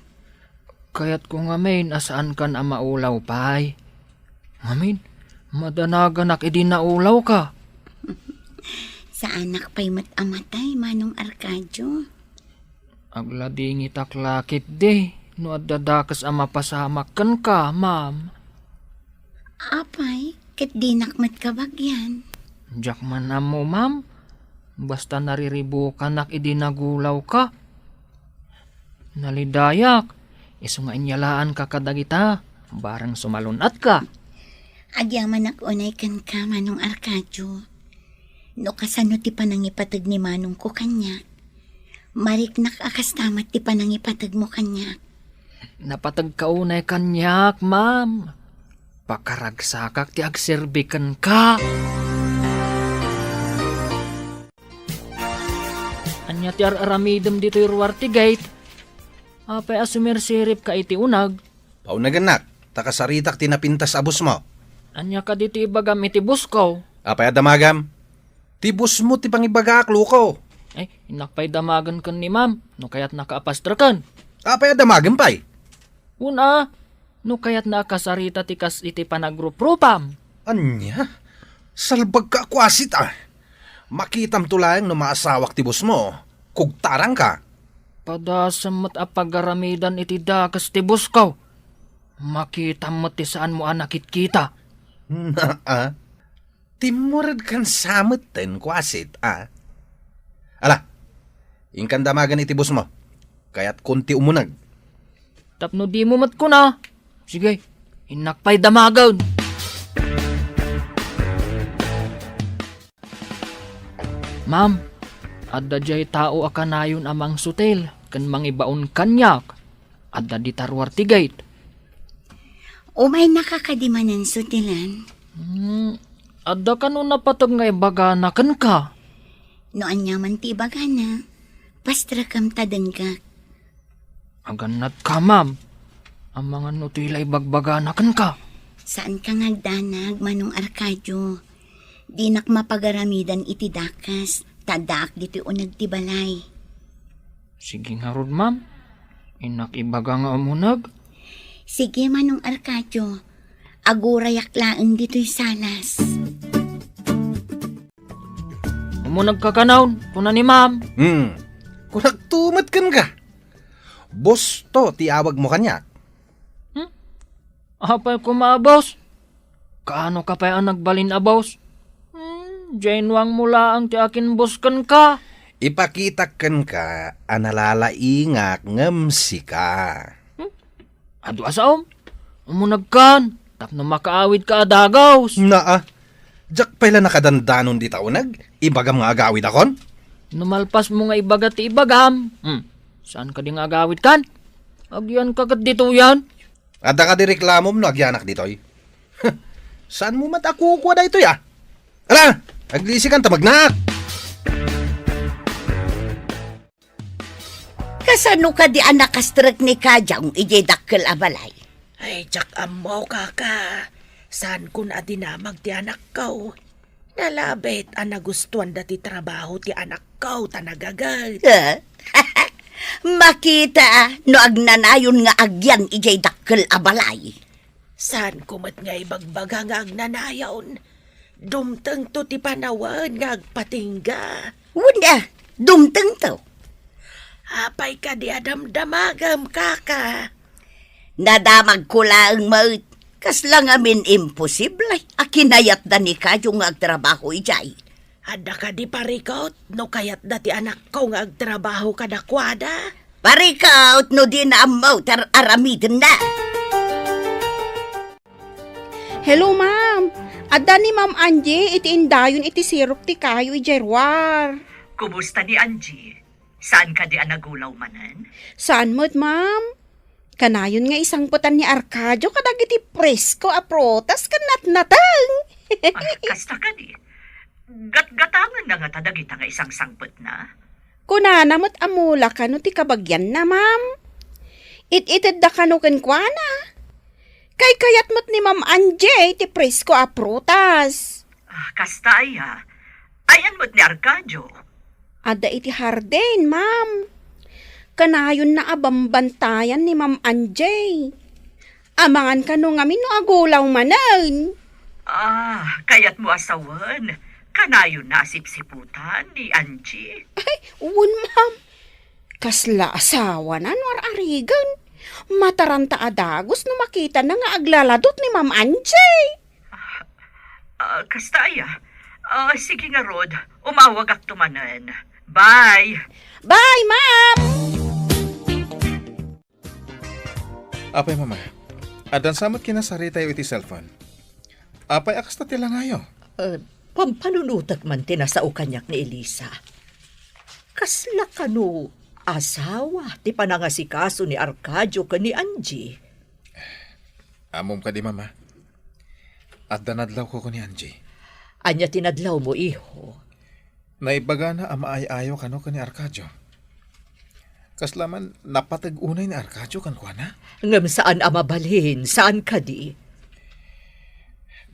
Kayat ko nga main, asaan kan a maulaw pay? Ngamin, madanaganak idi naulaw ka. Sa anak pa'y matamatay, Manong Arcadio. Aglading itaklakit di, no adadakas a mapasamak kan ka, ma'am. Apay, kit dinakmat ka bagyan. Jak man mo, ma'am. Basta nariribo ka nak idi nagulaw ka. Nalidayak, iso nga inyalaan ka kadagita, barang sumalunat ka. Agyaman ak unay kan ka, Manong Arcadio. No kasano ti panangipatag ni Manong ko kanya. Mariknak akas tamat ti panangipatag mo kanya. Napatag ka unay kanyak, ma'am. Pakaragsakak ti agserbikan ka. Anya ti aramidem dito yung ti gate. Apay asumirsirip ka iti unag. Paunaganak, takasaritak tinapintas abos mo. Anya ka dito ibagam iti busko. Apay adamagam, tibus mo ti pangibagaak luko. Ay, inakpay damagan kan ni ma'am. No kaya't nakaapastrakan. Apay adamagam pay. Una, no kaya't nakasarita ti kas iti panagrupropam. Anya, salbag ka akwasit ah. Makitam tulayang no maasawak tibus mo. Kugtarang ka. Padasamot a pagaramidan iti dakas ti buskaw. Makita mo ti saan mo anakit kita. Na timurad kan samot ten kwasit ah. Ala, ingkan damagan iti bus mo. Kaya't kunti umunag. Tapno di mo mat ko na. Sige, inakpay damagaw. Ma'am, adda jay tao akanayon amang sutel, kan mangibaon kanyak, adda di tarwar ti gate. Umay nakakadimanan sutilan. Adda ka no napatag nga ibagana kan ka. No anyaman ti bagana. Pastra kam tadeng ka. Aganat ka, ma'am. Ang mga nutila ibagbagana kan ka. Saan ka ngagdanag, Manong Arcadio? Di nak mapagaramidan iti dakas. Tadak diti unag ti balay. Sige nga rod, ma'am. Inak ibaga nga umunag. Sige, Manong Arcadio. Agurayak laeng dito'y salas. Umunag ka kanaon, kuna ni ma'am. Kung nagtumat kan ka. Boss to, tiawag mo kanya. Apay ko maabos. Kaano ka pa ang nagbalin abos? Jainwang mula ang ti akin buskan ka. Ipakita kan ka, analalaingak ngamsi ka. Ado asaom, umunag kan, tapno makaawid ka adagaws. Jak pala nakadandanon di taunag, ibagam nga agawid akon? Numalpas mo nga ibaga ti ibagam. Saan ka di nga agawid kan? Agyan kagat dito yan. Ada ka di reklamo mo agyanak ditoy. Saan mo matakukuha da ito ya? Ala, aglisi kan tamagnak. Kasano ka di anak kastrak ni Kajang ije dakkel abalay? Ay, jak amaw ka. Saan kun adinamag ti anak ko? Nalabit ang nagustuhan dati trabaho ti anak ko tanagagad. Makita no agnanayon nga agyan ije dakkel abalay. Saan kumat nga ibagbaga nga agnanayon? Dumteng to ti panawan nga agpatingga. Wunda, dumteng to. Apay ka di adamdamagam kaka. Nadamag ko lang maut. Kaslang amin imposible. Akinayat da ni Kajo nga agtrabaho ijay. Ada ka di parikaut no kayat dati anak ko nga agtrabaho kadakwada. Parikaut no di na amaw tar aramidin na. Hello, ma'am. Adda ni Ma'am Angie, iti indayon iti sirok ti kayo ijerwar. Kumusta ni Angie? Saan ka di anagulaw manan? Saan mo't, ma'am? Kanayon nga isang putan ni Arcadio kadag iti presko a protas kanat-natang. Kasta ka di. Gatgatangan na nga tadagita nga isang sangpot na. Kunana mo't amula ka no ti kabagyan na, ma'am. It-ited da ka no kenkwana. Kay kayat mo't ni Ma'am Anjay ti presko a prutas. Kasta aya. Ayan mo't ni Arcadio. Ada iti harden, ma'am. Kanayon na abambantayan ni Ma'am Anjay. Amangan ka no ngamin no agulaw manan. Kayat mo asawan. Kanayo na sipsiputan ni Angie. Ay, uwan, ma'am. Kasla asawa na no arigan. Mataranta adagos no makita na nga aglaladot ni Ma'am Anjay. Kasta aya. Sige nga, Rod. Umawag ak tumanan. Bye! Bye, ma'am! Apay mama, adan samot kinasari tayo iti cellphone. Apay akas na tila ngayo. Pampanunutak man tinasao kanyak ni Elisa. Kasla kano asawa ti panangasikaso ni Arcadio ka ni Angie. Amom ka di mama. At danadlaw ko ni Angie. Anya tinadlaw mo, iho. Naibaga na amaay-ayo kano ka ni Arcadio. Kaslaman napatag-unay ni Arcadio kan kwa na? Ngam saan amabalhin, saan ka di?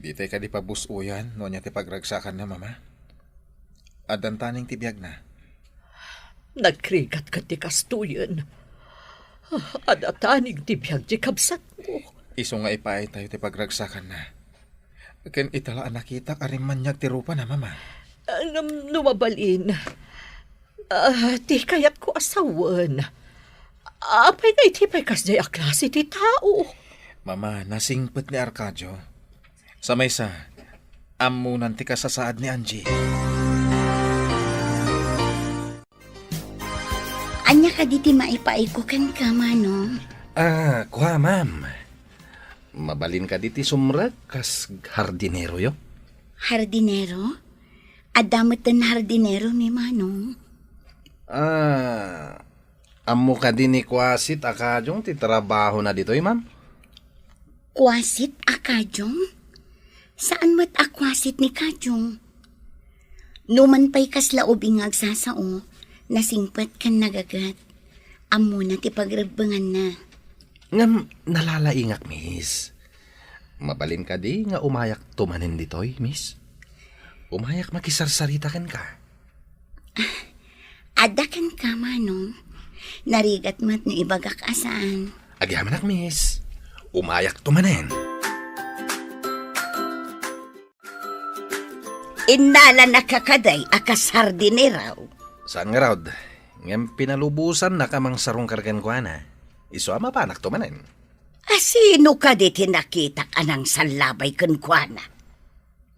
Di tayo ka di pabusuyan no niya ti pagragsakan na mama. Adan taning tibiyag na. Nagkrigat ka ti kastuyan. Adataning tibiyag di kabsat mo. Iso nga ipaay tayo ti pagragsakan na. Ken italaan nakita karimman niya ti rupa na mama. Numabalin. Ti kayat ko asawan. Apay nga itipay kasday a klase ti tao. Mama, nasingpet ni Arcadio. Sa maysa, amunan ti kasasaad ni Angie. Anya ka diti maipaiko kan ka, Manong. Kuha, ma'am. Mabalin ka diti sumrag kas hardinero yo. Hardinero? Adamot ang hardinero mi Manong. Amo ka din ni Kwasit Akajong ti trabaho na dito, ma'am? Kwasit akajong? Saan mo't akwasit ni Kajong? Numan pa'y kaslaubing agsasao, nasingpat kan nagagat. Amo na ti pagrebangan na. Ngam nalalaingak, miss. Mabalin ka di nga umayak tumanin ditoy, miss. Umayak makisarsarita kan ka. Adakan ka, Manong. Narigat mat ni ibagak asaan. Agyaman ak, miss. Umayak tumanin. Inala nakakaday akas hardineraw. Saan nga, Rod? Ngam pinalubusan na kamang sarong kargan ko na. Iso ama pa anak tumanin. Asino ka di tinakitak anang salabay kunkwana?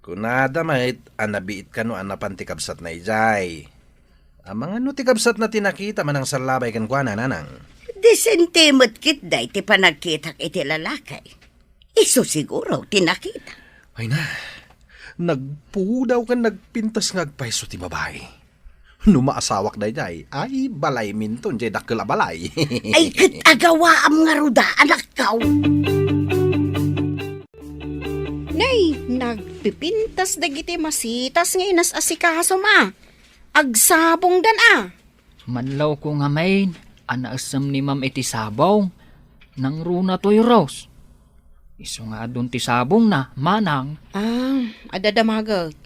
Kunada mait, anabiit ka no anapantikabsat na ijay. Amang ano tikabsat na tinakita manang salabay kan kwa na nanang. Disentimot kit day ti panagkitak iti lalakay. Iso siguro tinakita. Ay na, nagpudaw ka nagpintas ngagpaiso ti babae. Numaasawak day jay, ay balay minton jay dakkel a balay. Ay kit agawa am nga ruda anak kaw. Nay, nagpipintas dagiti masitas nga inas asikaso ma. Agsabong dan Manlaw ko nga main, anaasam ni Ma'am iti sabaw. Nang runa to'y Rose. Iso nga doon ti sabong na, manang. Adadamagat.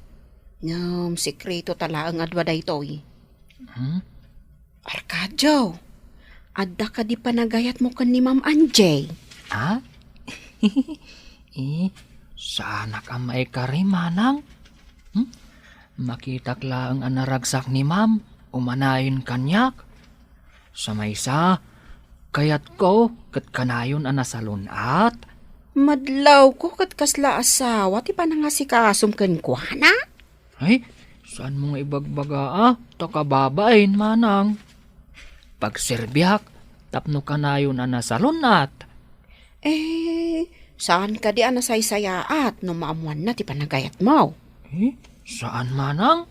Sikreto tala ang adwa daytoy. Arcadio, adda ka di panagayat mo kan ni Ma'am Anjay. Ha? Sana ka may kari, manang? Makitak lang ang naragsak ni Ma'am, umanayon kanyak. Sa maysa, kayat ko, kat kanayon ang nasalunat. Madlaw ko kat kasla asawa ti panangasikasom ken kuana. Ay, saan mo nga ibagbaga takababain, manang. Pagserbiak, tapno kanayon ang nasalunat. Saan ka di anasaysayaat no maamuan na ti panagayat mo? Saan manang?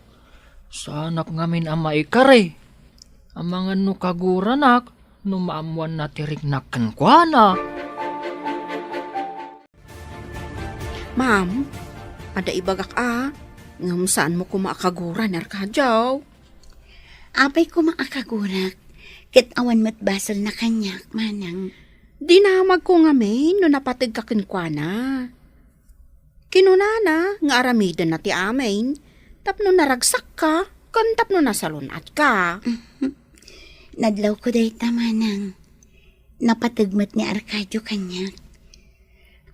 Saanak ngamin ang maikari. Ang mga nukaguranak, numaamuan na tiriknak kenkwana. Ma'am, ada ibagak ngam saan mo kumaakaguran, Arcadio? Apay ko maakagurak. Ket awan mo't basol na kanyak, manang. Dinamag ko nga may no napatig ka kinkwana. Kinunana nga aramidan na ti amin. Tapno naragsak ka, kan tapno nasalunat ka. Nadlaw ko day manang. Napatagmat ni Arcadio kanyak.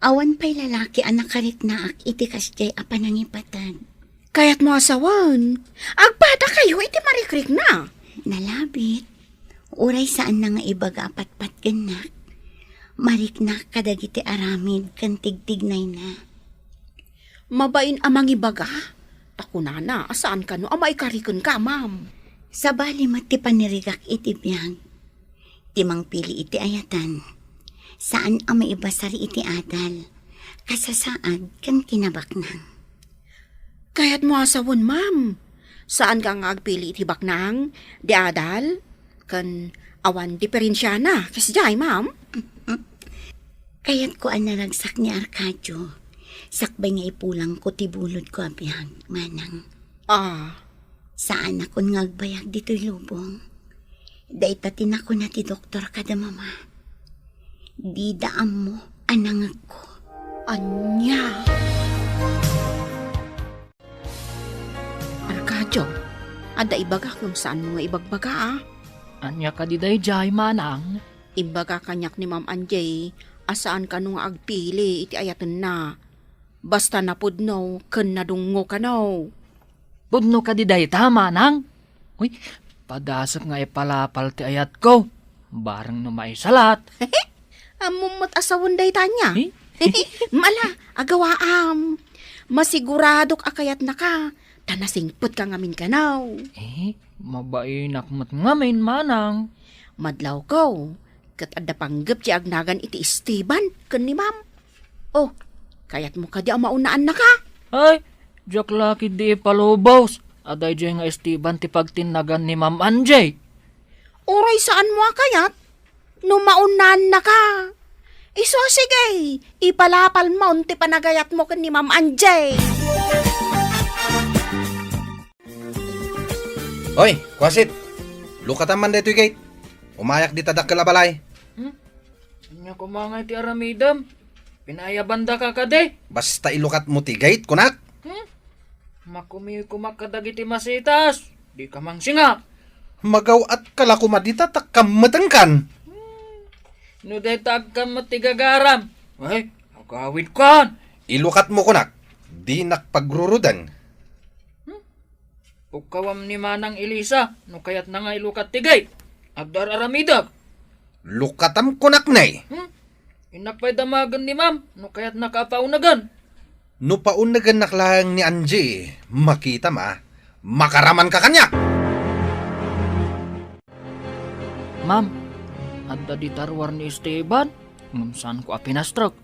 Awan pa'y lalaki anak karit na ak itikas jay apanangipatan. Kaya't mo asawan, agpada kayo iti marikrik na. Nalabit. Uray saan na nga ibaga apat-pat ganak. Mariknak kadagiti aramid kan tigtignay na. Mabain amang ibaga. Takunana, asaan ka no? Ama ikarikon ka, ma'am. Sa bali mati panirigak iti biyag. Timang pili iti ayatan. Saan ang maibasari iti adal. Kasasaad kan kinabaknang. Kaya't mo asawon, ma'am. Saan ka nga agpili iti baknang? Di adal? Kan awan diferensya na. Kasjay, ma'am. Kaya't ko ang naragsak ni Arcadio. Sakbay nga ipulang ko tibulod ko abiyag, manang. Saan ako nga agbayag dito'y lubong? Daitatin ako na ti doktor kada mama. Di daam mo anangag ko. Anya. Arcadio, ada ibaga kung saan mo nga ibagbaga Anya ka di dayjay, manang. Imbaga kanyak ni Ma'am Anjay, asaan ka nung agpili iti ayatan na. Basta napudno, ken nadungo ka no. Pudno ka di dayta, manang. Uy, padasap nga ipalapal ti ayat ko. Barang no maisalat. Amumot asawon day tanya. Eh? Mala, agawaam. Masiguradok akayat na ka. Tanasingput ka ngamin ka now. Mabainak mat ngamin, manang. Madlaw ko. Kat adda panggap ti agnagan iti Esteban ken ni ma'am. Oh, kayat mo ka di ang maunaan na ka. Ay, jak laki di palubaws. Aday dyan nga Esteban ti pagtinagan ni Ma'am Anjay. Uray saan mo kayat? No maunaan na ka. Iso sige, ipalapal mo ti panagayat mo ken ni Ma'am Anjay. Oy, kwasit. Lukatan man dito gate. Umayak di tadak kalabalay. Anya ko mga ti aramidam. Pinayabanda ka kade. Basta ilukat mo ti gate, kunak. Makumi kumakadagiti masitas. Di ka mang singa. Magaw at kalakumadita takkamatangkan. No detag ka matigagaram. Ay, agawid kan. Ilukat mo kunak. Di nakpagrurudan. Ukawam ni Manang Elisa. No kayat na nga ilukat tigay. Agdar aramidag. Lukatam kunak nay. Inakpay damagan ni Ma'am. No kayat nakapaunagan. No paunagan naklang ni Angie. Makita ma. Makaraman ka kanya. Ma'am, adda di tarwar ni Esteban. Saan ko apinastrok?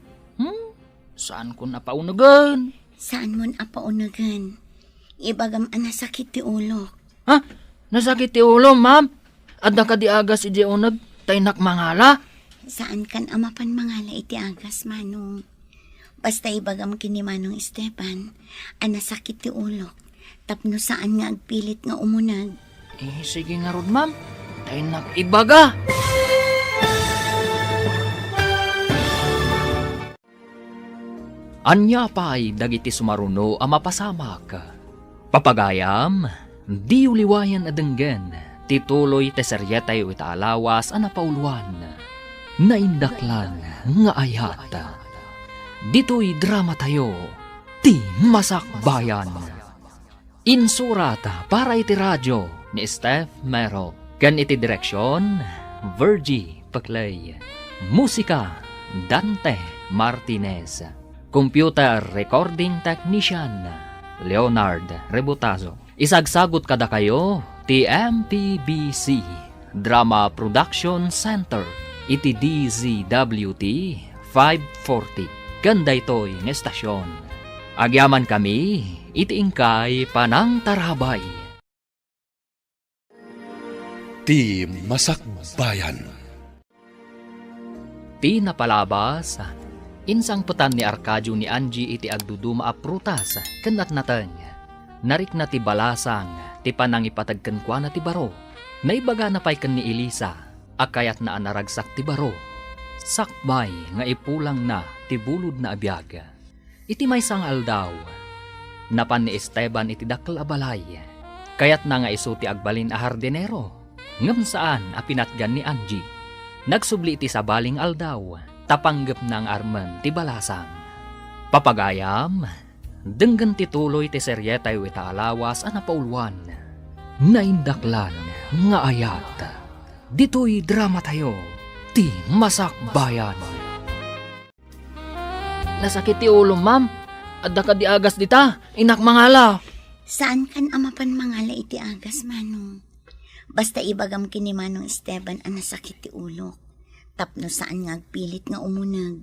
Saan ko napaunagan? Saan mo napaunagan? Ibagam anasakit ti ulo. Ha? Nasakit ti ulo, ma'am? Adda ka di agas iti unag taynak mangala? Saan kan amapan mangala iti agas, manong? Basta ibagam kini Manong Esteban, anasakit ti ulo. Tapno saan nga agpilit nga umunag. Sige nga rod, ma'am. Taynak ibaga. Anya pa'y dagiti sumaruno ang mapasamak. Papagayam, di uliwayan adenggen, tituloy teseryetay o itaalawas ang napauluan. Naindaklan nga ayat. Dito'y drama tayo, ti Masakbayan. Insurata para iti radyo ni Steph Mero. Kan iti direksyon, Virgie Paclay. Musika, Dante Martinez. Computer Recording Technician, Leonard Rebutazo. Isagsagot kada kayo, TMPBC Drama Production Center, iti DZWT 540. Ganda ito'y ng estasyon. Agyaman kami, iti ingkay panang tarabay. Ti Masakbayan. Ti napalabas, insang putan ni Arcadio ni Angie iti agduduma a prutas, kanat nateng. Narik na ti balasang, ti panangipatagkan kwa na ti baro. Naibaga na pa'y kan ni Elisa, akayat na anaragsak ti baro. Sakbay nga ipulang na ti bulod na abiyag. Iti may sang aldaw, napan ni Esteban iti dakkel a balay. Kayat na nga iso ti agbalin a hardinero. Ngem saan a pinatgan ni Angie. Nagsubli iti sabaling aldaw, tapanggep ng armen ti balasang. Papagayam, denggan ti tuloy ti seryetay wita alawas a napaulwan. Naindaklan nga ayat. Dito'y drama tayo, ti Masakbayan. Nasakit ti ulo, ma'am. Adda ka di agas dita, inak mangala. Saan kan amapan mangala iti agas, Manong? Basta ibagam kini Manong Esteban ang nasakit ti ulo. Tapno saan nga agpilit nga umunag.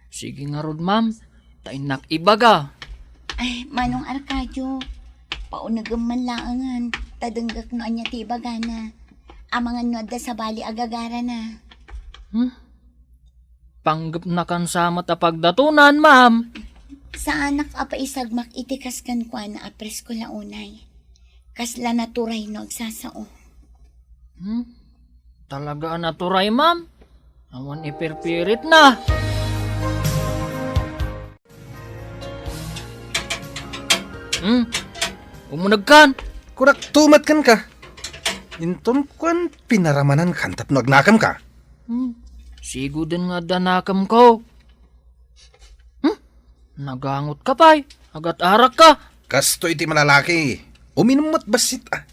Sige nga rod, ma'am. Tainak ibaga. Ay, Manong Arcadio, paunagam man laangan. Tadenggak no anya ti ibaga na. Amangan no adda sa bali agagara na. Panggap na kan sama ta pagdatunan, ma'am. Sa anak apa isagmak itikas kan kwa na apres ko launay. Kasla naturay no agsasao. Talaga naturay, ma'am. Awan ipirpirit na. Umunag kan. Kurak tumat kan ka. Inton kwan pinaramanan kan tapno agnakam ka. Sigo din nga danakam ko. Nagangot ka pa'y. Agat arak ka. Kasto iti malalaki. Uminumot basit ah.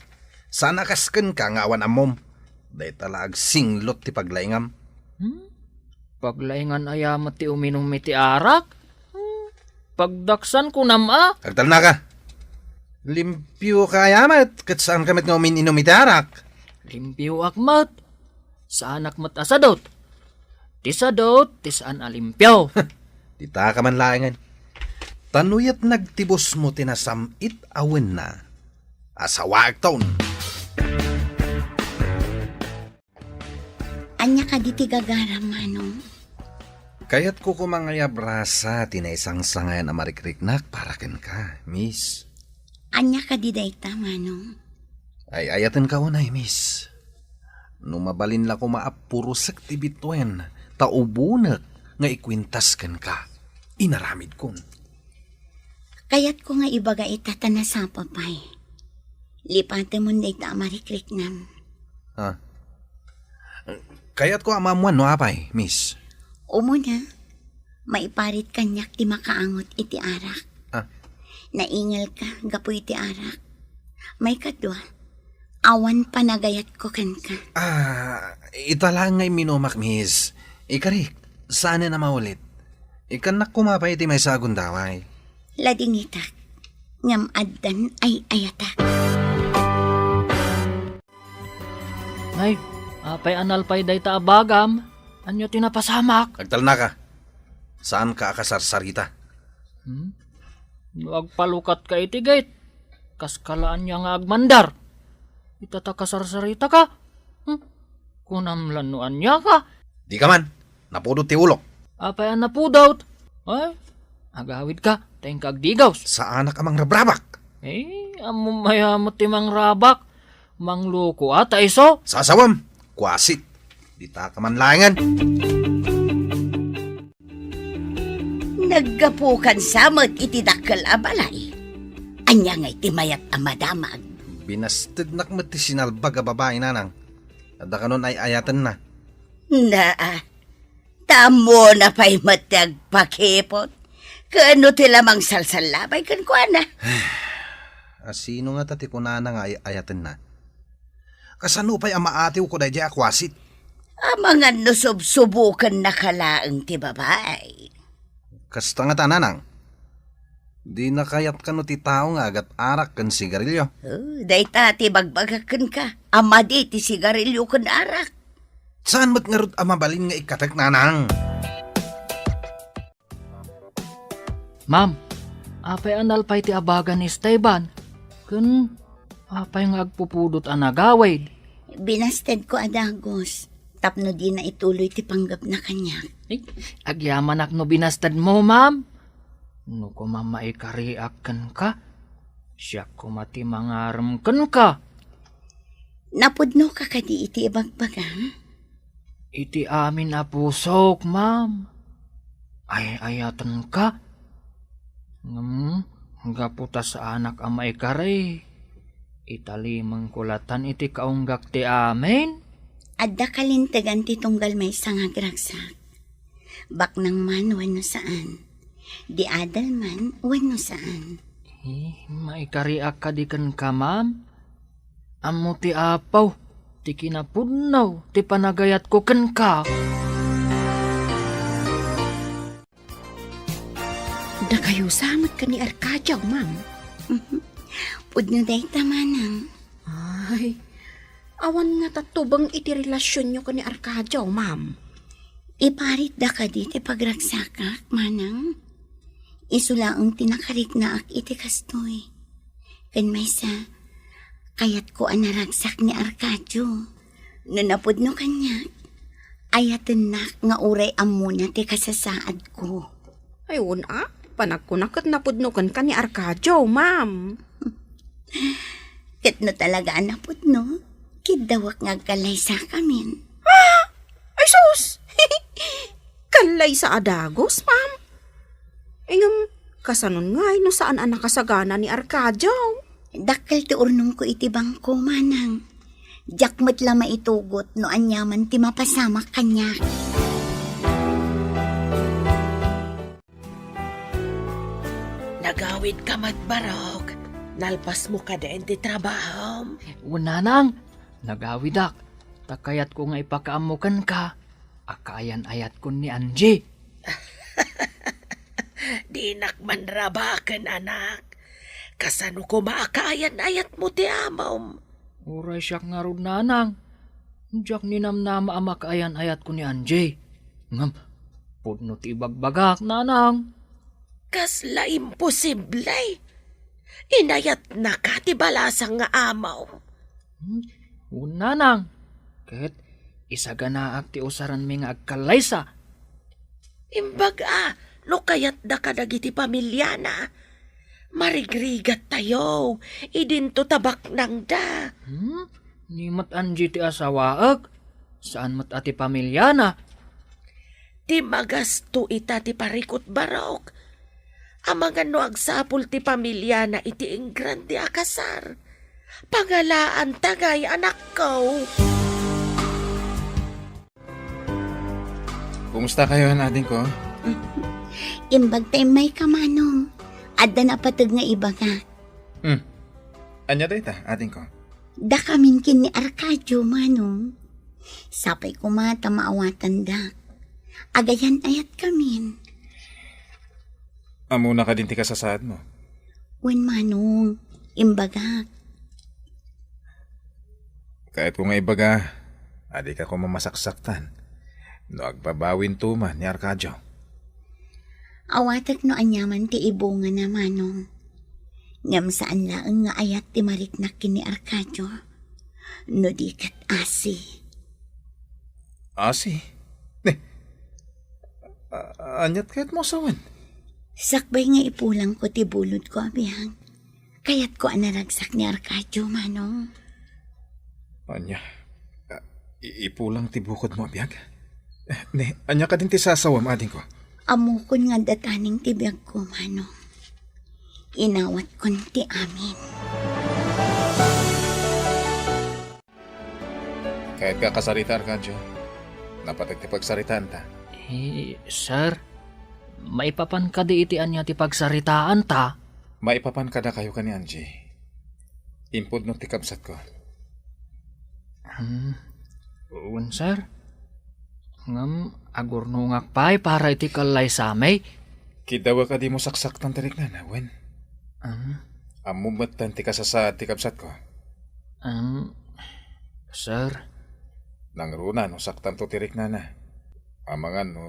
Sana kasken ka nga awan amom. Day talag singlot ti paglaingam. Paglaingan ayamat ti uminom ti arak. Pagdaksan ko nama. Agtal na ka. Limpyo ka ayamat. Kat saan kamit nga uminom iti arak. Limpyo akmat. Saan akmat asadot. Tisadot, tisaan alimpyaw. Dita ka man laingan. Tanuyat nagtibos mo tinasamit awen na. Asawa taon. Anya ka di ti gagara, Manong. Kayat ko kumangayab rasa tinaisang sangayan amarikriknak para ken ka, miss. Anya ka di dayta, Manong. Ay ayatan ka unay, miss. Numabalin la ko maapurusek ti bitwen, taubunak nga ikwintas ken ka. Inaramid kon. Kayat ko nga ibaga itatana sa papay. Lipate mo dayta amarikrik-nam. Ha? Kayat ko amamuan no apay, miss. Umuna, maiparit kanyak ti makaangot iti arak. Naingal ka, gapo iti arak. May kadwa, awan panagayat ko kan ka. Italang ngay minumak, miss. Ikarik, sana na maulit. Ikanak kumapay iti may sagun daway. Lading itak, ngam addan ay ayatak. Ay, apay analpay day ta abagam. Anyo tinapasamak. Agtal na ka. Saan ka akasarsarita? Agpalukat ka itigait. Kaskalaan niya nga agmandar. Itata kasarsarita ka. Kunamlanuan niya ka. Di ka man. Napudot ti ulok. Apay an napudot. Ay, agawid ka. Tayong kaagdigaws. Sa anak amang rabrabak. Amumayamot ti mang rabak. Mangluko ata iso. Sasawam. Kwasit. Dita ka man laingan. Naggapukan samot iti dakkel a balay. Anya nga iti mayat a madamag. Binasted nakmat ti sinalbag a babae nanang. Ada ka nun ay ayatan na. Tamo na pa'y matagpakipot. Kano ti lamang salsalabay kan ko na. Sino nga tati ko na nga ayatan na? Kasano pa'y amaatiw ko dahi akwasit? Amangan no subsubukan na kalaang ti babae. Kasta nga tananang. Di na kayat ka no ti tao nga agat arak kan sigarilyo. Day tati bagbagakan ka. Ama di ti sigarilyo kan arak. Saan mat nga rod amabalin nga ikatak nanang? Ma'am, apay analpay ti abagan ni Esteban. Kun, apay nga agpupudot ang nagawid. Binasted ko adagos. Tapno di na ituloy ti panggap na kanya. Agyaman ak no binastad mo, ma'am. No kumamaikariak kan ka. Siya kumati mangaram kan ka. Napudno ka kadi iti ibagbaga? Iti amin na pusok, ma'am. Ay ayatan ka. Gaputa sa anak ang maikari. Italimang kulatan iti kaunggak ti amin. Adda kalintagan ti tunggal may sangagragsak. Baknang man wano saan. Di adal man wano saan. Maikari akadikan ka, ma'am. Amo ti apaw, ti kinapudnaw, ti panagayat ko ken ka. Da kayo samot ka ni Arcadio, ma'am. Pudno day tamanang. Ay, awan nga tatubang iti relasyon nyo ka ni Arcadio, ma'am. Iparit da ka di ti pagragsakak, manang. Isulaang tinakarik na ak iti kastoy. Kan may sa kayat ko anaragsak ni Arcadio. Nanapudno kanya. Ayaten na nga uray amuna ti kasasaad ko. Ayun panagkunakot napudnukan ka ni Arcadio, ma'am. Ket no talaga anapudno. Kidawak nga kalay sa kamin. Ay sus! Kalay sa adagos, ma'am. Ingam, kasanon nga no saan ang nakasagana ni Arcadio? Dakkel ti urnong ko iti bangko, manang. Jakmet la maitugot no anyaman ti mapasamak kanya. Nagawid ka matbarog. Nalpas mo ka din ti trabaho. Unanang, nagawidak. Takayat ko nga ipakaamukan ka. Akayan ayat ko ni Angie. Di nakmanrabakan, anak. Kasano ko maakayan ayat mo ti amom. Uray siya nga ron, nanang. Diyak ninamnama ang makayan ayat ko ni Angie. Ngam, pudno ti bagbagak, nanang. Kasla imposible. Inayat na ka ti balasang nga amaw. Unanang, ket isaganaak ti usaran mi nga agkalaysa. Imbaga, no kayat da ka dagiti pamilya na. Marigrigat tayo, idinto tabak nang da. Ni mat Angie ti asawaag. Saan mat ati pamilya na? Ti magasto ita ti parikot barok. Amangan no agsapul ti pamilya na iti ingran ti akasar. Pangalaan tagay anak ko. Kumusta kayo, ading ko? Imbag tayo may kamanong. Adda na patag nga iba ka. Anya dayta, ading ko? Da kamin kin ni Arcadio, manong. Sapay ko mata maawatan da. Agayan ayat kamin. Amo na ka din ti kasasaad mo. Wen manong, imbaga. Kahit kung nga ibaga, adi ka ko mamasaksaktan. No agbabawin tuman ni Arcadio. Awatak no anyaman ti ibunga na manong. Ngam saan laang nga ayat ti mariknak kin ni Arcadio. No di kat asi. Asi? Anyat kahit mo sawan. Sakbay nga ipulang ko ti bulod ko, abiyang. Kayat ko anaragsak ni Arcadio, manong. Anya, ipulang ti bukod mo, abiyag? Anya ka din ti sasawam, ading ko. Amukon nga dataning tibiyag ko, manong. Inawat kon ti amin. Kahit ka kasarita, Arcadio, napatag ti pagsaritaan ta. Sir, maipapan ka di itian niya ti pagsaritaan ta. Maipapan ka na kayo ka ni Angie. Impod no ti kabsat ko. Uwan, sir. Ngam, agurnungak pa'y para iti kalay sa may. Kidawa ka di mo saksaktan tarik na, wen. Amumatan ti kasasa ti kabsat ko. Sir. Nangruna no saktan to tirik na na. Amangan no,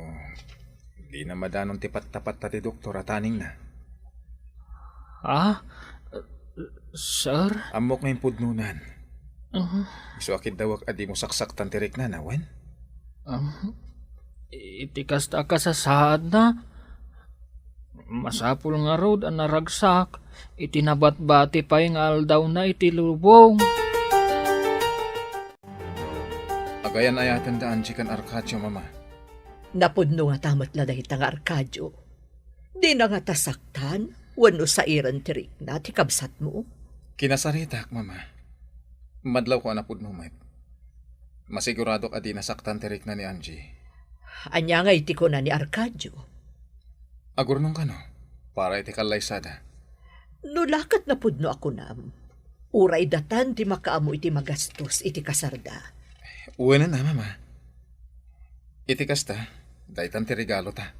di na madanon ti pat-tapat ta ti doktor ataning na. Sir? Amok nga impudnunan. So akid dawak adi mo saksaktan tirik na na, wen? Itikas ta kasasaad na. Masapul nga road ang naragsak. Itinabat-bati pa yung aldaw na itilubong. Agayan ayatan da Angie kan Arcadio, mama. Napudno nga tamat la dahil nga Arcadio. Di na nga tasaktan, wano sa iran tirik na ti kabsat mo. Kinasaritak, mama. Madlaw ko anapod no, Mike. Masigurado ka di nasaktan tirik na ni Angie. Anya nga iti ko na ni Arcadio. Agurnong ka no, para iti kalaysada. Nulakat na pudno ako nam. Uray datan ti makaamo iti magastos iti kasarda. Uwi na, mama. Iti kasta, daitan ti regalo ta.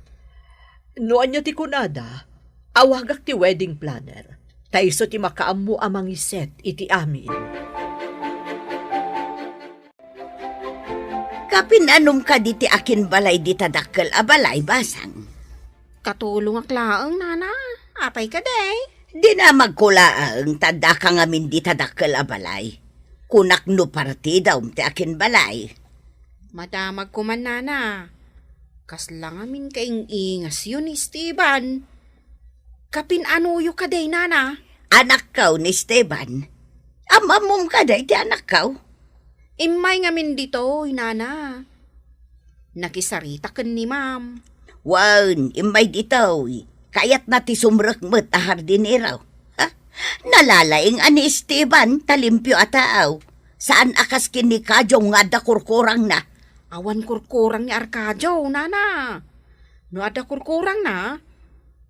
Noan niya ti kunada, awagak ti wedding planner. Taiso ti makaamo amang iset iti amin. Kapinanom ka di ti akin balay di tadakkel a balay basang. Katulong aklaang, nana. Apay ka day. Di na magkulaang tada ka ngamin di tadakkel a balay. Kunak no partida ti akin balay. Madamag ko man, nana. Kaslang amin kaing ingas yun ni Esteban. Kapinanuyo ka day, nana. Anak kaw ni Esteban. Amamom ka day ti anak kaw. Imay ngamin dito, nana. Nakisarita kan ni ma'am. Wan, imay dito. Kayat na ti sumrek met a hardineraw. Ha? Nalalaing ani Esteban, talimpyo ataaw. Saan akas kini kadyong nga da kurkurang na? Awan kurkurang ni Arcadio, nana. No ada kurkurang na,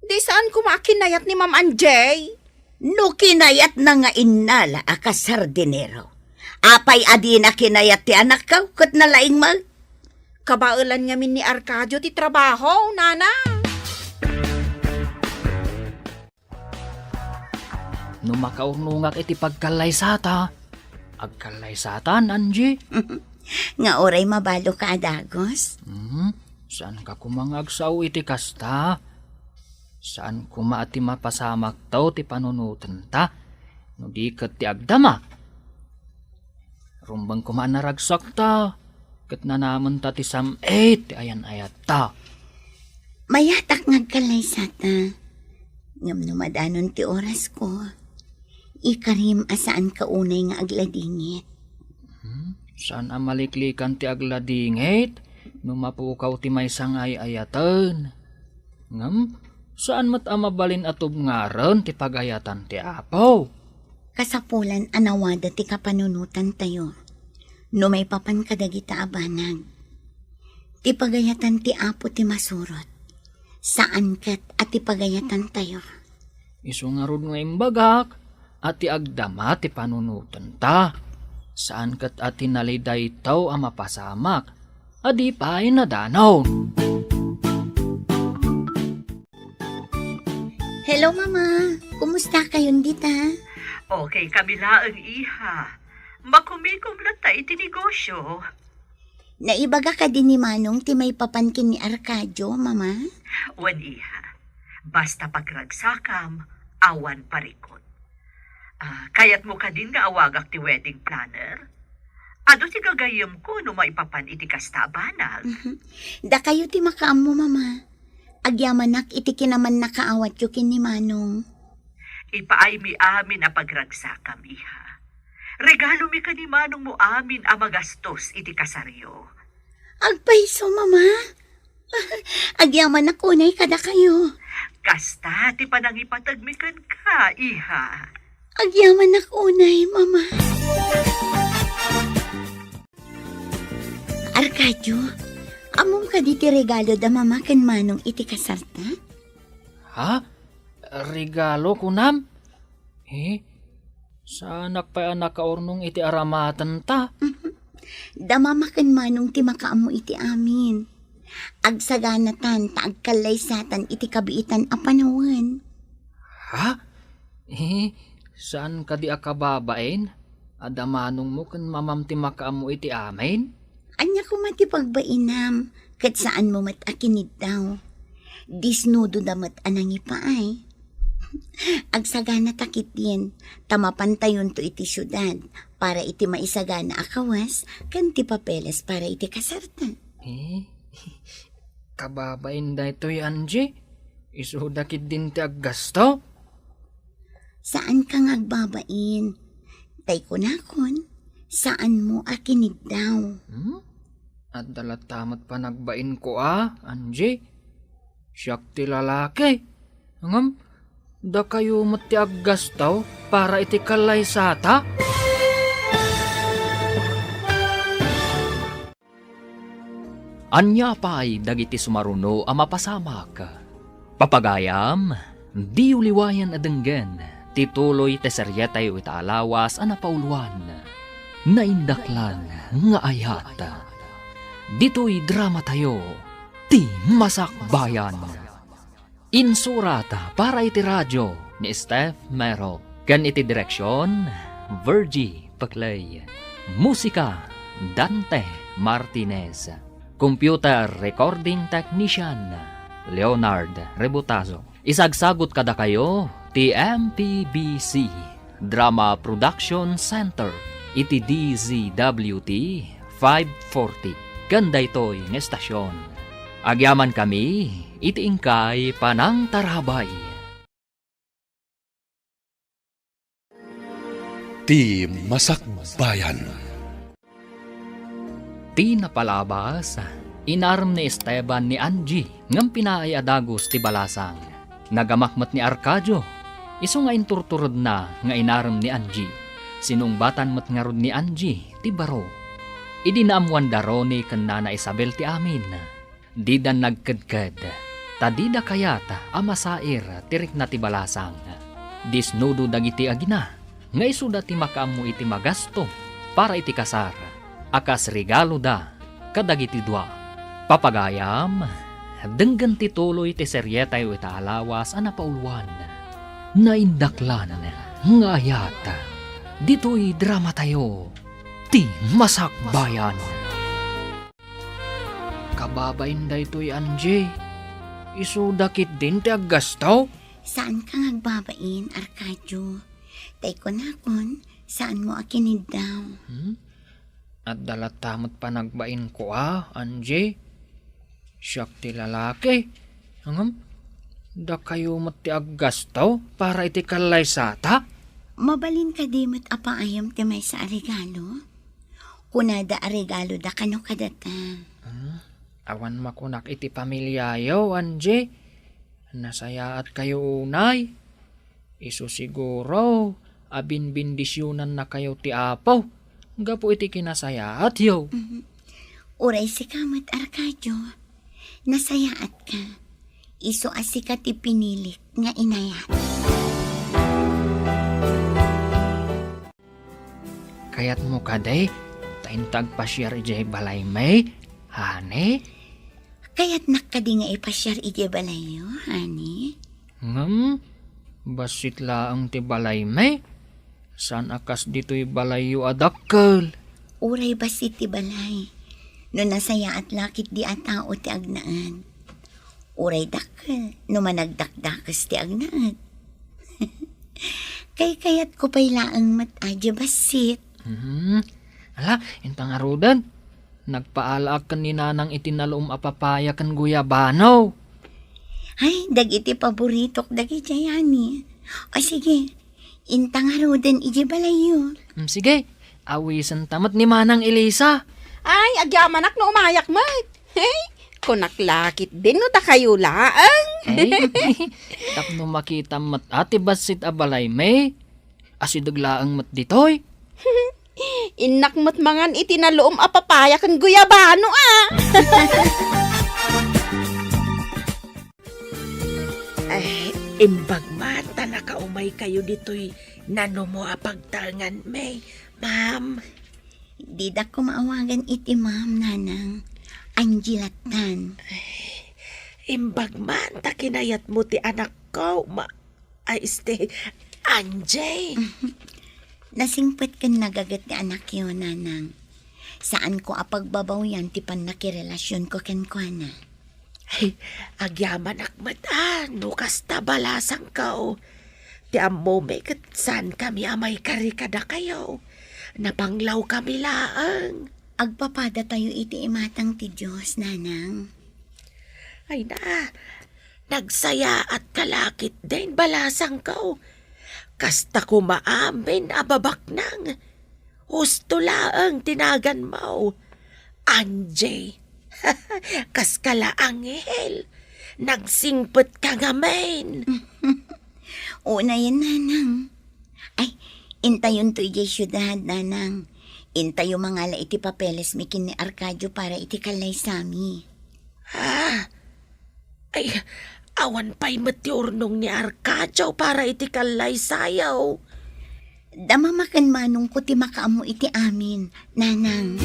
di saan kumakinayat ni Ma'am Anjay? No kinayat na nga innala akas hardineraw. Apay adi na kinayat ti anak kaw, kat nalaing mag. Kabaulan ngamin ni Arcadio ti trabaho, nana. Numakaurnungak iti pagkalaysata. Agkalaysatan, Angie? Nga oray mabalo ka, Dagos. Saan ka kumangagsaw iti kasta? Saan kumaati mapasamak tao ti panunutan ta? No di kat ti agdama. Rumbang kumaan naragsak ta. Kat na naman ta ti ti ayan ayat ta. Mayatak ngagkalaysata. Ngam numadanon ti oras ko. Ikarim asaan ka unay nga agladingit. Saan amaliklikan ti agladingit? Numapukaw ti may sangay ayatan. Ngam, saan mat amabalin atob ngaran ti pagayatan ti apaw? Kasapulan anawada ti kapanunutan tayo. No may papan kadagita abanag. Ti pagayatan ti apo ti masurot. Saan kat at ti pagayatan tayo? Isu nga rod nga imbagak at ti agdama ti panunutan ta. Saan kat at tinaliday taw ang mapasamak. Adi pa ay nadanaw. Hello, Mama. Kumusta kayong dita? Okay, kabila ang iha. Makumikom lang tayo iti negosyo. Naibaga ka din ni Manong ti may papankin ni Arcadio, Mama? Wan iha. Basta pagragsakam, awan parikot. Kayat mo ka din nga awagak ti wedding planner? Ado ti gagayam ko no maipapan iti kastabanag. Da kayo ti makaam mo, Mama. Agyamanak iti kinaman nakaawat yu kin ni Manong. Ipaay mi amin a pagragsakam, iha. Regalo mi ka ni Manong mo amin a magastos iti kasaryo. Agpaiso, Mama. Agyaman na kunay kada kayo. Kasta ti panangipatagmikan ka, iha. Agyaman na kunay, Mama. Arcadio, among ka di ti regalo da Mama ken Manong iti kasarta? Ha? Regalo kunam? Saanak pa anak kaurnong iti aramatan ta? Da Mama ken Manong ti makaamo iti amin. Agsaganatan ta agkalaysatan iti kabiitan a panawan. Ha? Saan ka di akababain? Adamanong mo kan mamam ti makaamo iti amin? Anya ko mati pagbainam, kat saan mo mat akinid daw. Disnudo damat anangi pa ay. Agsagana takit din, tamapantayon to iti syudad, para iti maisagana akawas, kan ti papeles para iti kasarta. Kababain da ito'y Angie? Isudakit din ti aggasto? Saan kang agbabain? Tay ko nakon, saan mo akinid daw? At dalatamat pa nagbain ko Angie. Siyak ti lalaki. Ngam, da kayo mati aggastaw para iti kalay sata? Anya pa'y dagiti sumaruno a mapasamak. Papagayam, di uliwayan adenggen, tituloy te seryetay itaalawas a napauluan. Naindaklan nga ayat. Dito'y drama tayo, ti Masakbayan. Insurata para iti radyo ni Steph Mero. Kan iti direksyon, Virgie Paclay. Musika, Dante Martinez. Computer Recording Technician, Leonard Rebutazo. Isagsagot kada kayo, ti MPBC Drama Production Center, iti DZWT 540. Ganda ito'y ng estasyon. Agyaman kami, iti ingkay panang tarabay. Ti Masakbayan. Ti napalabas, inarm ni Esteban ni Angie ngam pinaay adagos ti balasang. Nagamakmat ni Arcadio, iso nga inturturod na nga inarm ni Angie. Sinungbatan mat nga rod ni Angie ti baro. Idi naamuan daro ni kanana Isabel ti amin. Dida nagkadkad, tadida kayata amasair tirik na ti balasang. Disnudo dagiti agina, nga isuda ti makaamu iti magasto para iti kasar. Akas regalo da, kadagiti dua. Papagayam, denggan tituloy ti seryetay itaalawas a napauluan. Naindaklan nga ayat. Dito'y drama tayo, ti Masakbayan. Kababain da ito'y Angie. Isudakit din ti aggastaw? Saan ka ngagbabain, Arcadio? Tay ko na kon, saan mo akinid daw? At dalatamat pa nagbain ko Angie. Siyak ti lalaki. Hangam, da kayo mati aggastaw para iti kalay sata? Mabalin ka di mat apaayam ti may sa regalo? Kunada a regalo da kano kadata. Awan makunak iti pamilyayo, Angie. Nasayaat kayo unay. Isu siguro, abinbindisyonan na kayo ti apaw. Gapo iti kinasayaat yo. Uray si kamat, Arcadio. Nasayaat ka. Iso asika ti pinilik nga inayat. Kayat mo kaday, taintag pasyar ijay balay may, hane? Kaya't nakadi nga ipasyar ije balayo, hani? Basit laang ti balay may? San akas dito'y balayo adakkel? Uray basit ti balay. No nasayaat lakit di at tao ti agnaan. Uray dakkel, no managdakdakas ti agnaan. Kayat ko pa'y laang matadya basit. Ala, intang arudan. Nagpaala kan ni nanang itinalom apapaya kan guyabano. Ay, dag iti paboritok dag ijayani. O sige, intang arudan ije balayo. Sige, awisan tamat ni Manang Elisa. Ay, agyaman ak no umayak mat. Hey, kunaklakit din no ta kayo laang. Tapno makita mat ati basit abalay may. Asidaglaang mat ditoy. Inak mat mangan itinaloom apapaya kan guyabano Ay, imbag mata nakaumay kayo dito'y nano mo apagtangan, may. Ma'am, Di da ko maawagan iti ma'am nanang. Angie Latan. imbag man ta kinayat mo ti anak ko, Anjay. Nasingpet kan nagagat ni anak yun, nanang. Saan ko apagbabaw yan ti pan nakirelasyon ko kenkwana. Ay, agyaman akmat no kasta balasang kao. Ti ammo may saan kami amay karikada kayo. Napanglaw kami laang. Agpapada tayo iti imatang ti Diyos, nanang. Ay na, nagsaya at kalakit din balasang kao. Kasta ko maamin ababak nang. Husto laang tinagan mo. Anjay, kas kala angel. Nagsingpot ka nga men. Una yan, nanang. Ay, intayon to iti syudad, nanang. Intayo mga iti papeles mi kin ni Arcadio para iti kalay sami. Ay, awan pa'y matiurnong ni Arcadio para iti kalay sayaw. Damamakan manong ko ti makaamo iti amin, nanang.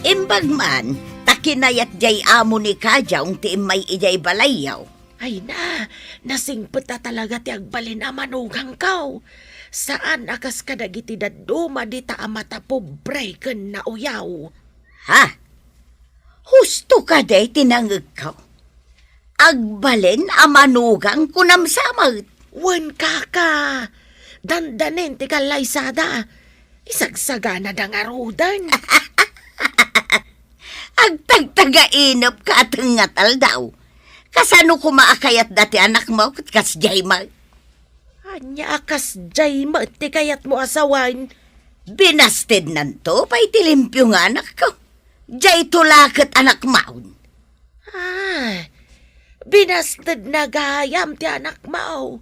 Imbagman, takinayat jay amo ni Kajaw ti may ijay balayaw. Ay nasingpot na talaga ti agbalin a manugang kaw. Saan akas kadagiti daduma di ta amata pobre ken na uyaw. Ha? Husto ka day tinangag ka. Agbalin a manugang kunamsamag. Wen kaka, dandanin ti kalaysada. Isagsagana dang arudan. Agtagtagainap ka at ngatal daw. Kasano kumaakayat dati anak mo kat kasjay mag? Anya akas jay mo ti kayat mo asawan. Binasted nanto pa'y tilimpyo nga anak ko. Jay tulakat anak maun. Binasted na gayam ti anak mo.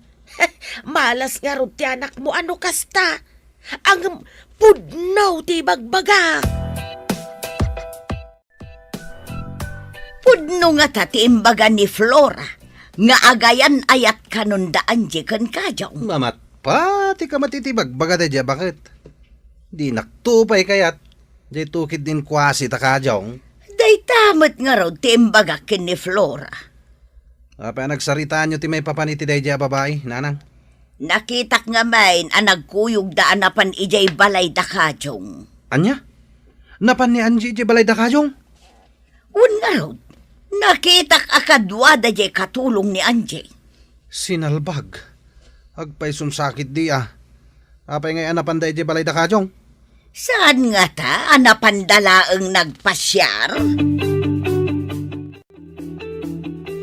Malas nga ron ti anak mo ano kasta. Ang pudnaw ti bagbaga. Pudno nga tati imbaga ni Flora. Nga agayan ayat kanundaan di kan Kajaw. Mamat pa, ti ka matitibag, baga da bakit? Di naktupay kayat, di tukid din kwasi ta Kajong. Day tamat nga raw ti imbaga kin ni Flora. Apa nagsaritaan nyo ti may papaniti day babae, nanang? Nakitak nga main ang nagkuyog daan na pan ijay balay da Kajong. Anya? Napan ni Angie di balay da Kajong? Un nga raw, nakitak akadwa da jay katulong ni Anjay. Sinalbag. Agpay sumsakit di Apay ngay anapan day di balay da Kajong? Saan nga ta anapandalaang nagpasyar?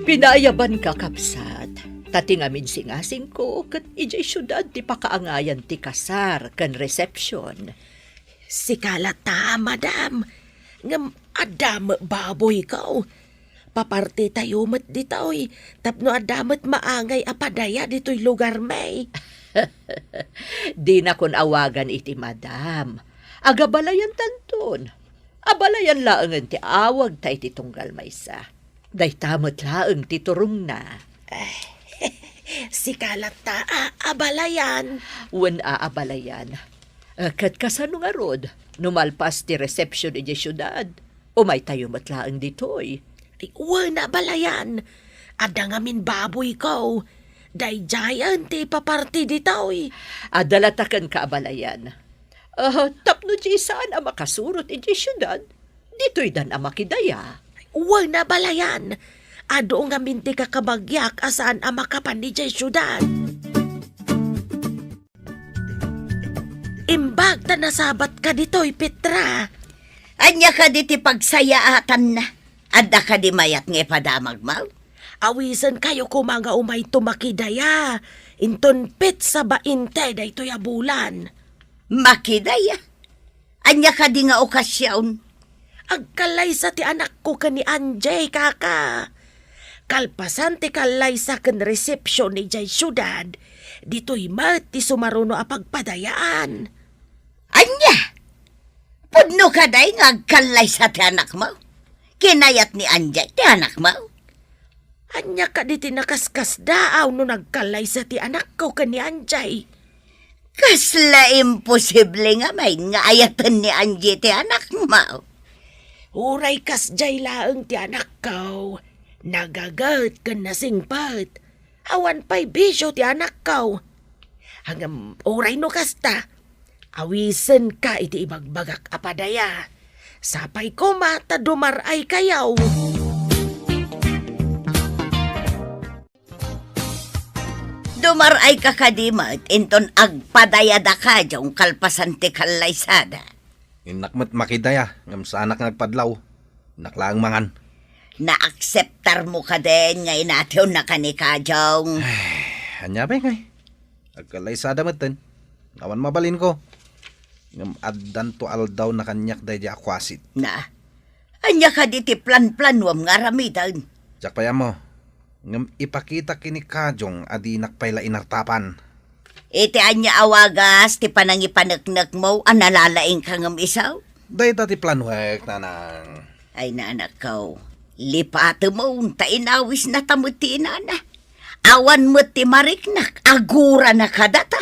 Pinayaban ka, kapsat. Tating amin singasing ko, kat ijay syudad ti pakaangayan ti kasar kan reception. Sikalata, madam. Ngam adam baboy kaw. Paparti tayo mat ditoy. Tapno adamat maangay apadaya dito'y lugar may. Di na kon awagan iti madam. Agabalayan tanton. Abalayan laang ti awag ta iti tunggal maysa. Day tamot laang ti turong na. Sikalata, abalayan. Wen aabalayan. Kat kasano nga rod, numalpas ti reception iti syudad. Umay tayo matlaang ditoy. Ay, wana balayan. Ada ngamin baboy ko. Day giant ti paparti ditoy. Adalatakan ka abalayan. Tapno di saan ang makasurot iti syudad. Dito'y dan ang makidaya. Wana balayan. Ado ngamin ti kakabagyak asaan ang makapan ni jay syudad. Imbag ta nasabat ka ditoy, Petra. Anya ka di ti pagsayaatan na. Adda ka di mayat nga padamag mau. Awisan kayo ko mga umay tumakidaya. Inton pit sa bainte day to'y abulan. Makidaya. Anya ka di nga okasyon. Agkalay sa ti anak ko ka ni Anjay, kaka. Kalpasan ti kalay sa kan reception ni jay syudad. Dito'y mat ti sumaruno a pagpadayaan. Anya? Pudno ka day nga agkalay sa ti anak mo. Kinayat ni Anjay ti anak mo. Anya ka di tinakaskas daaw no nagkalay sa ti anak ko ka ni Anjay. Kasla imposible nga may nga ayatan ni Anjay ti anak mo. Uray kas jay laeng ti anak ko. Nagagat ka na singpat. Awan pa'y bisyo ti anak ko. Hanggang uray no kasta. Awisen ka iti ibagbagak apadaya. Sapay ko mata dumaray kayaw. Dumaray ka kadimat, inton agpadayada ka diyong kalpasan ti kalaysada. Inakmat makidaya, ngam sa anak nagpadlaw. Naklaang mangan. Na-acceptar mo ka din nga inatiw na ka ni Kajong. Anya ba ngay? Agkalay sa damatan. Awan mabalin ko. Ngam addan to aldaw na kanyak day di akwasit. Na, anya ka di ti plan-planwam nga ramitan. Jak pa mo. Ngam ipakita kini Kajong adi nakpayla inartapan. Iti anya awagas ti panangipanaknak mo analalaing ka ngam isaw. Day ti planwek nanang. Ay nanak ko, lipato mo ta inawis na tamuti inana. Awan mo ti mariknak, agura na kadata.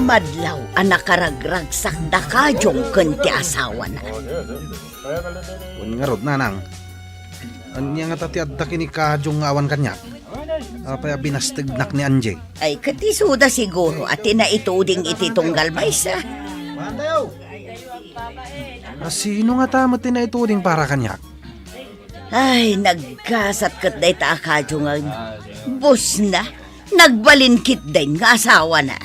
Madlaw anak karagragsak da Kajong kunti asawa na. Un nga rod nanang. Anya nga tati adda kini Kajong nga awan kanyak. Apaya binastignak ni Anjay. Ay katisuda siguro at inaituding iti tunggal maysa. Sino nga tama tinaituding para kanyak? Ay, nagkasat kat day ta Kajong ang bus na. Nagbalinkit din nga asawa na.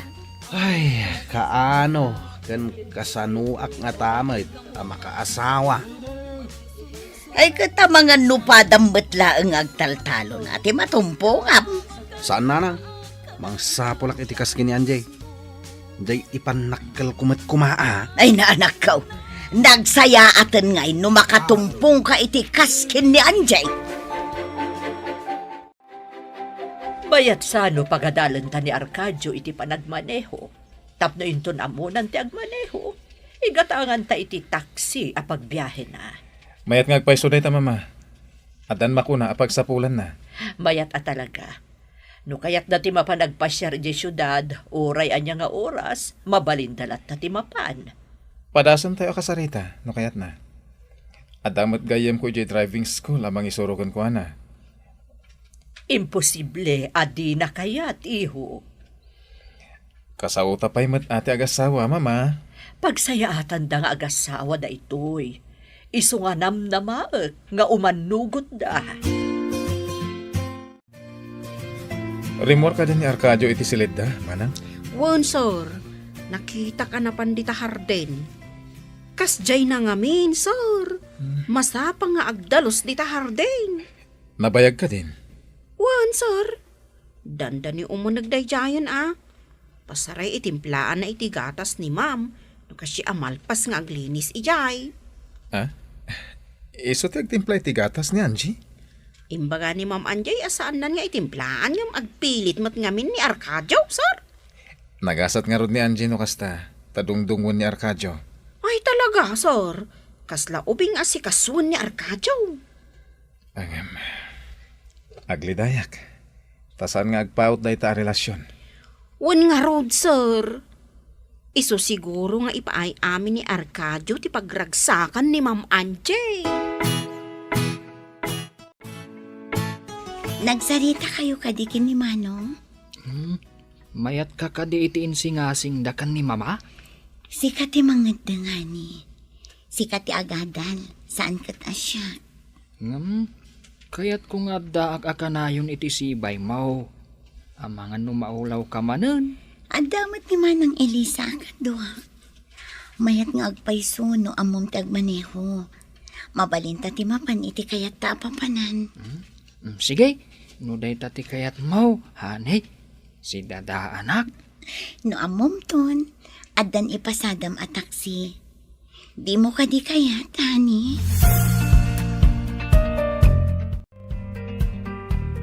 Ay, kaano? Kan kasanuak nga tamit ang makaasawa. Ay katamangan nupadang betla ang agtaltalo na ti matumpongam. Saan nanang? Mangsapulak itikas kini Anjay. Anjay ipanakkel kumat kumaa. Ay naanak ko, nagsaya atin ngay no makatumpong ka iti kaskin ni Anjay. Bayat sano pagadalan ta ni Arcadio iti panagmaneho. Tapno inton amunan ti agmaneho. Igatangan ta iti taksi a pagbiyahe na. Mayat nga agpaiso ta mama. Adan makuna apag sapulan na. Mayat a talaga. No kayat dati mapanagpasyar di syudad, oray anya nga oras, mabalindalat dati mapan. Padasan tayo kasarita, no kayat na. Adamot gayem ko iti driving school amang isurugan ko na. Imposible, adi na kayat, iho. Kasauta pa'y mat ate agasawa, mama. Pagsayaatan da nga agasawa da itoy. Isu nga namnamaek nga umanugot da. Rimor ka din ni Arcadio iti silid da, manang? Wan, sir. Nakita ka na pandita Harden. Kasjay na ngamin, sir. Masapang nga agdalos dita Harden. Nabayag ka din. Wan, sir. Danda ni umunagdayjayan, Pasaray itimplaan na iti gatas ni ma'am. No kasi amalpas nga aglinis ijay. Ah? Iso ti agtimpla iti gatas ni Angie? Imbaga ni Ma'am Anjay asaan nan nga itimplaan ngam agpilit mat ngamin ni Arcadio, sir. Nagasat nga rod ni Angie no kasta. Tadungdungon ni Arcadio. Ay talaga, sir. Kasla ubing asikasun ni Arcadio. Aglidayak. Tasan nga agpaut da ita relasyon. Wan nga road, sir. Iso siguro nga ipaay amin ni Arcadio ti pagragsakan ni Ma'am Anjay. Nagsarita kayo kadikin ni Manong? Mayat ka kadi iti insingasing dakan ni mama? Sikat ti mangad da nga ni. Sikat ti agadan. Saan kat asya? Kayat kung adda akanayon iti sibay mo. Amangan no maulaw ka manen. Adamat ni Manang Elisa kadwa. Mayat nga agpaiso no amom tagmaneho. Mabalinta ti mapan iti kayat ta papanan. Sige, no day tati kayat mo, hanay. Si dada anak. No amom ton, adan ipasadam a taksi. Di mo ka di kayat, hani?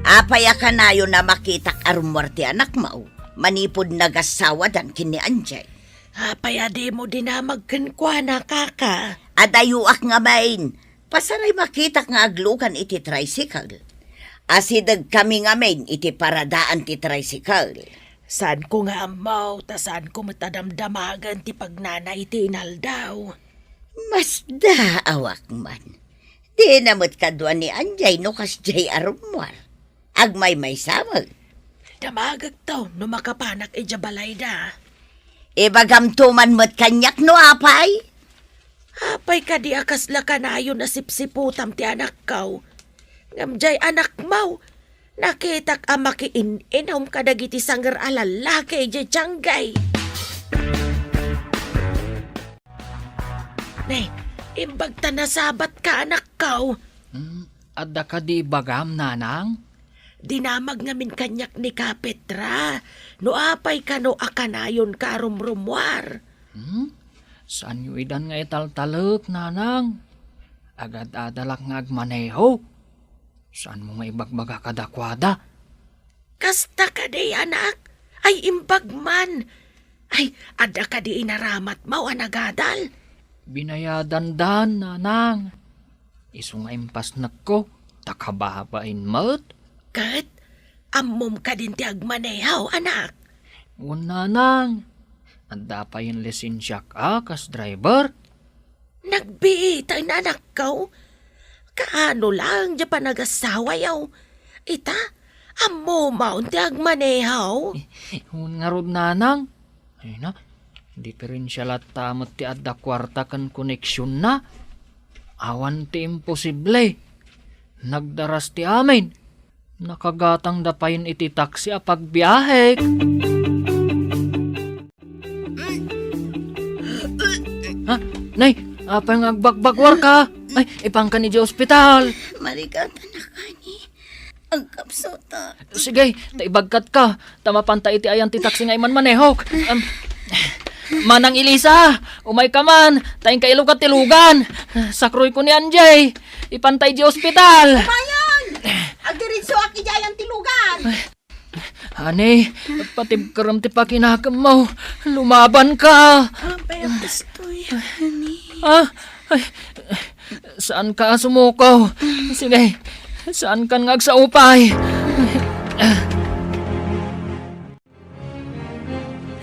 Apaya ka na yun na makitak arumor ti anak mo. Manipod nagasawa dan kini Anjay. Apaya di mo dinamagkankwa na kaka. Adayuak nga main. Pasaray makitak nga aglukan iti tricycle. Asidag kami nga main iti paradaan ti tricycle. Saan ko nga amaw, ta saan ko matadamdamagan ti pagnanay ti inaldaw. Mas daawak man. Di namot kadwa ni Anjay no kasjay arumwar. Agmay may samag. Damagag to, no makapanak ijabalay da. Ibagam tuman mo't kanyak no apay? Apay ka di akas lakanayo na sipsiputam ti anak kaw. Ngamjay anak mau, nakitak amakiin inom kadagiti sanggar alalaki jay tsanggay. Nay, imbag ta nasabat ka anak kaw. Adda ka di bagam nanang? Dinamag ngamin kanyak ni Kapetra. No apay ka no akanayon ka rumrumwar. Saan yu idan nga italtalak, nanang? Agad adalak nga agmaneho. Saan mo nga ibagbaga kadakwada? Kasta ka di anak. Ay imbagman. Ay ada ka di inaramat mo anagadal. Binayadan-dan, nanang. Iso nga impas ko, takabahabain mo't. Kat, ammom ka din ti agmanehaw, anak. Nanang, anda pa yung lisensya ka, kas driver. Nagbiitay na anak ko. Kaano lang, di pa nag-asawa yaw. Ita, ammo maun ti agmanehaw. Nga rod, nanang. Ay na, di pa rin siya latamot ti adda kwarta kan koneksyon na. Awan ti imposible. Nagdaras ti amin. Nakagatang dapayin iti taksi a pagbiyahe. Ha? Nay, apa yung agbagbagwar ka? Ay, ipang ka ni di ospital. Marigatan na kani. Ang kapsota. Sige, taibagkat ka. Tamapanta iti ayan ti taksi nga iman manehok. Manang Elisa, umay ka man. Tayong kailugat tilugan. Sakroy ko ni Anjay. Ipantay di ospital. Agdiritso aki jayang tilugan. Ani, patib karam ti pakinakam mo. Lumaban ka. Pero gusto'y, honey. Ah, ay, saan ka sumuko? Sige, saan ka ngagsaupay?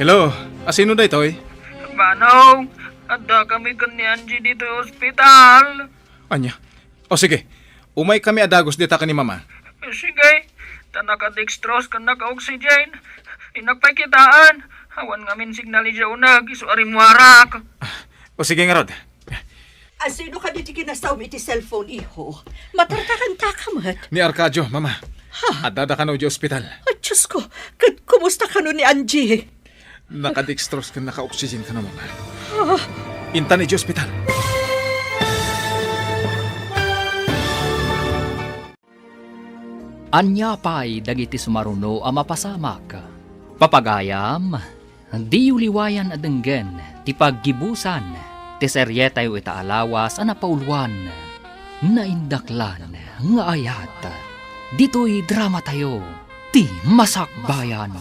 Hello, asino da itoy? Manong, ada kami ni Angie dito sa ospital. Anya? O sige, umay kami adagos dita ka ni mama. Sige, tanaka-dextrose ka naka-oxygen. Inakpay kitaan. Hawan ngamin signal niya unag, isuari muharak. O sige nga rod. Asino ka dito kinasaw iti cellphone, iho? Matartakan takamat. Ni Arcadio, mama. Adada ka na di ospital. Ay, Diyos ko, kumusta ka no ni Angie? Naka-dextrose ka, naka-oxygen ka na, mama. Inta ni di ospital. Anya pa'y dagiti sumaruno a mapasamak. Papagayam, di uliwayan adenggen, ti paggibusan, ti seryetay o itaalawas a napauluan, naindaklan nga ayat. Dito'y drama tayo, ti Masakbayan.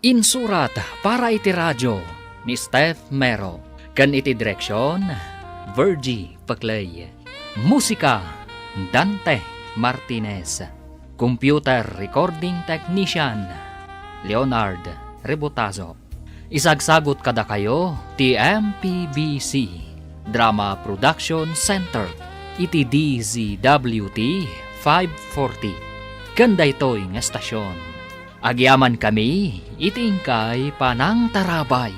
Insurat para iti radyo ni Steph Mero, kan iti direksyon, Virgie Paclay. Musika, Dante Martinez. Computer Recording Technician, Leonard Rebotazo. Isagsagot kada kayo, TMPBC, Drama Production Center, iti DZWT 540. Ganda ito'y nga estasyon. Agyaman kami, itingkay panang tarabay.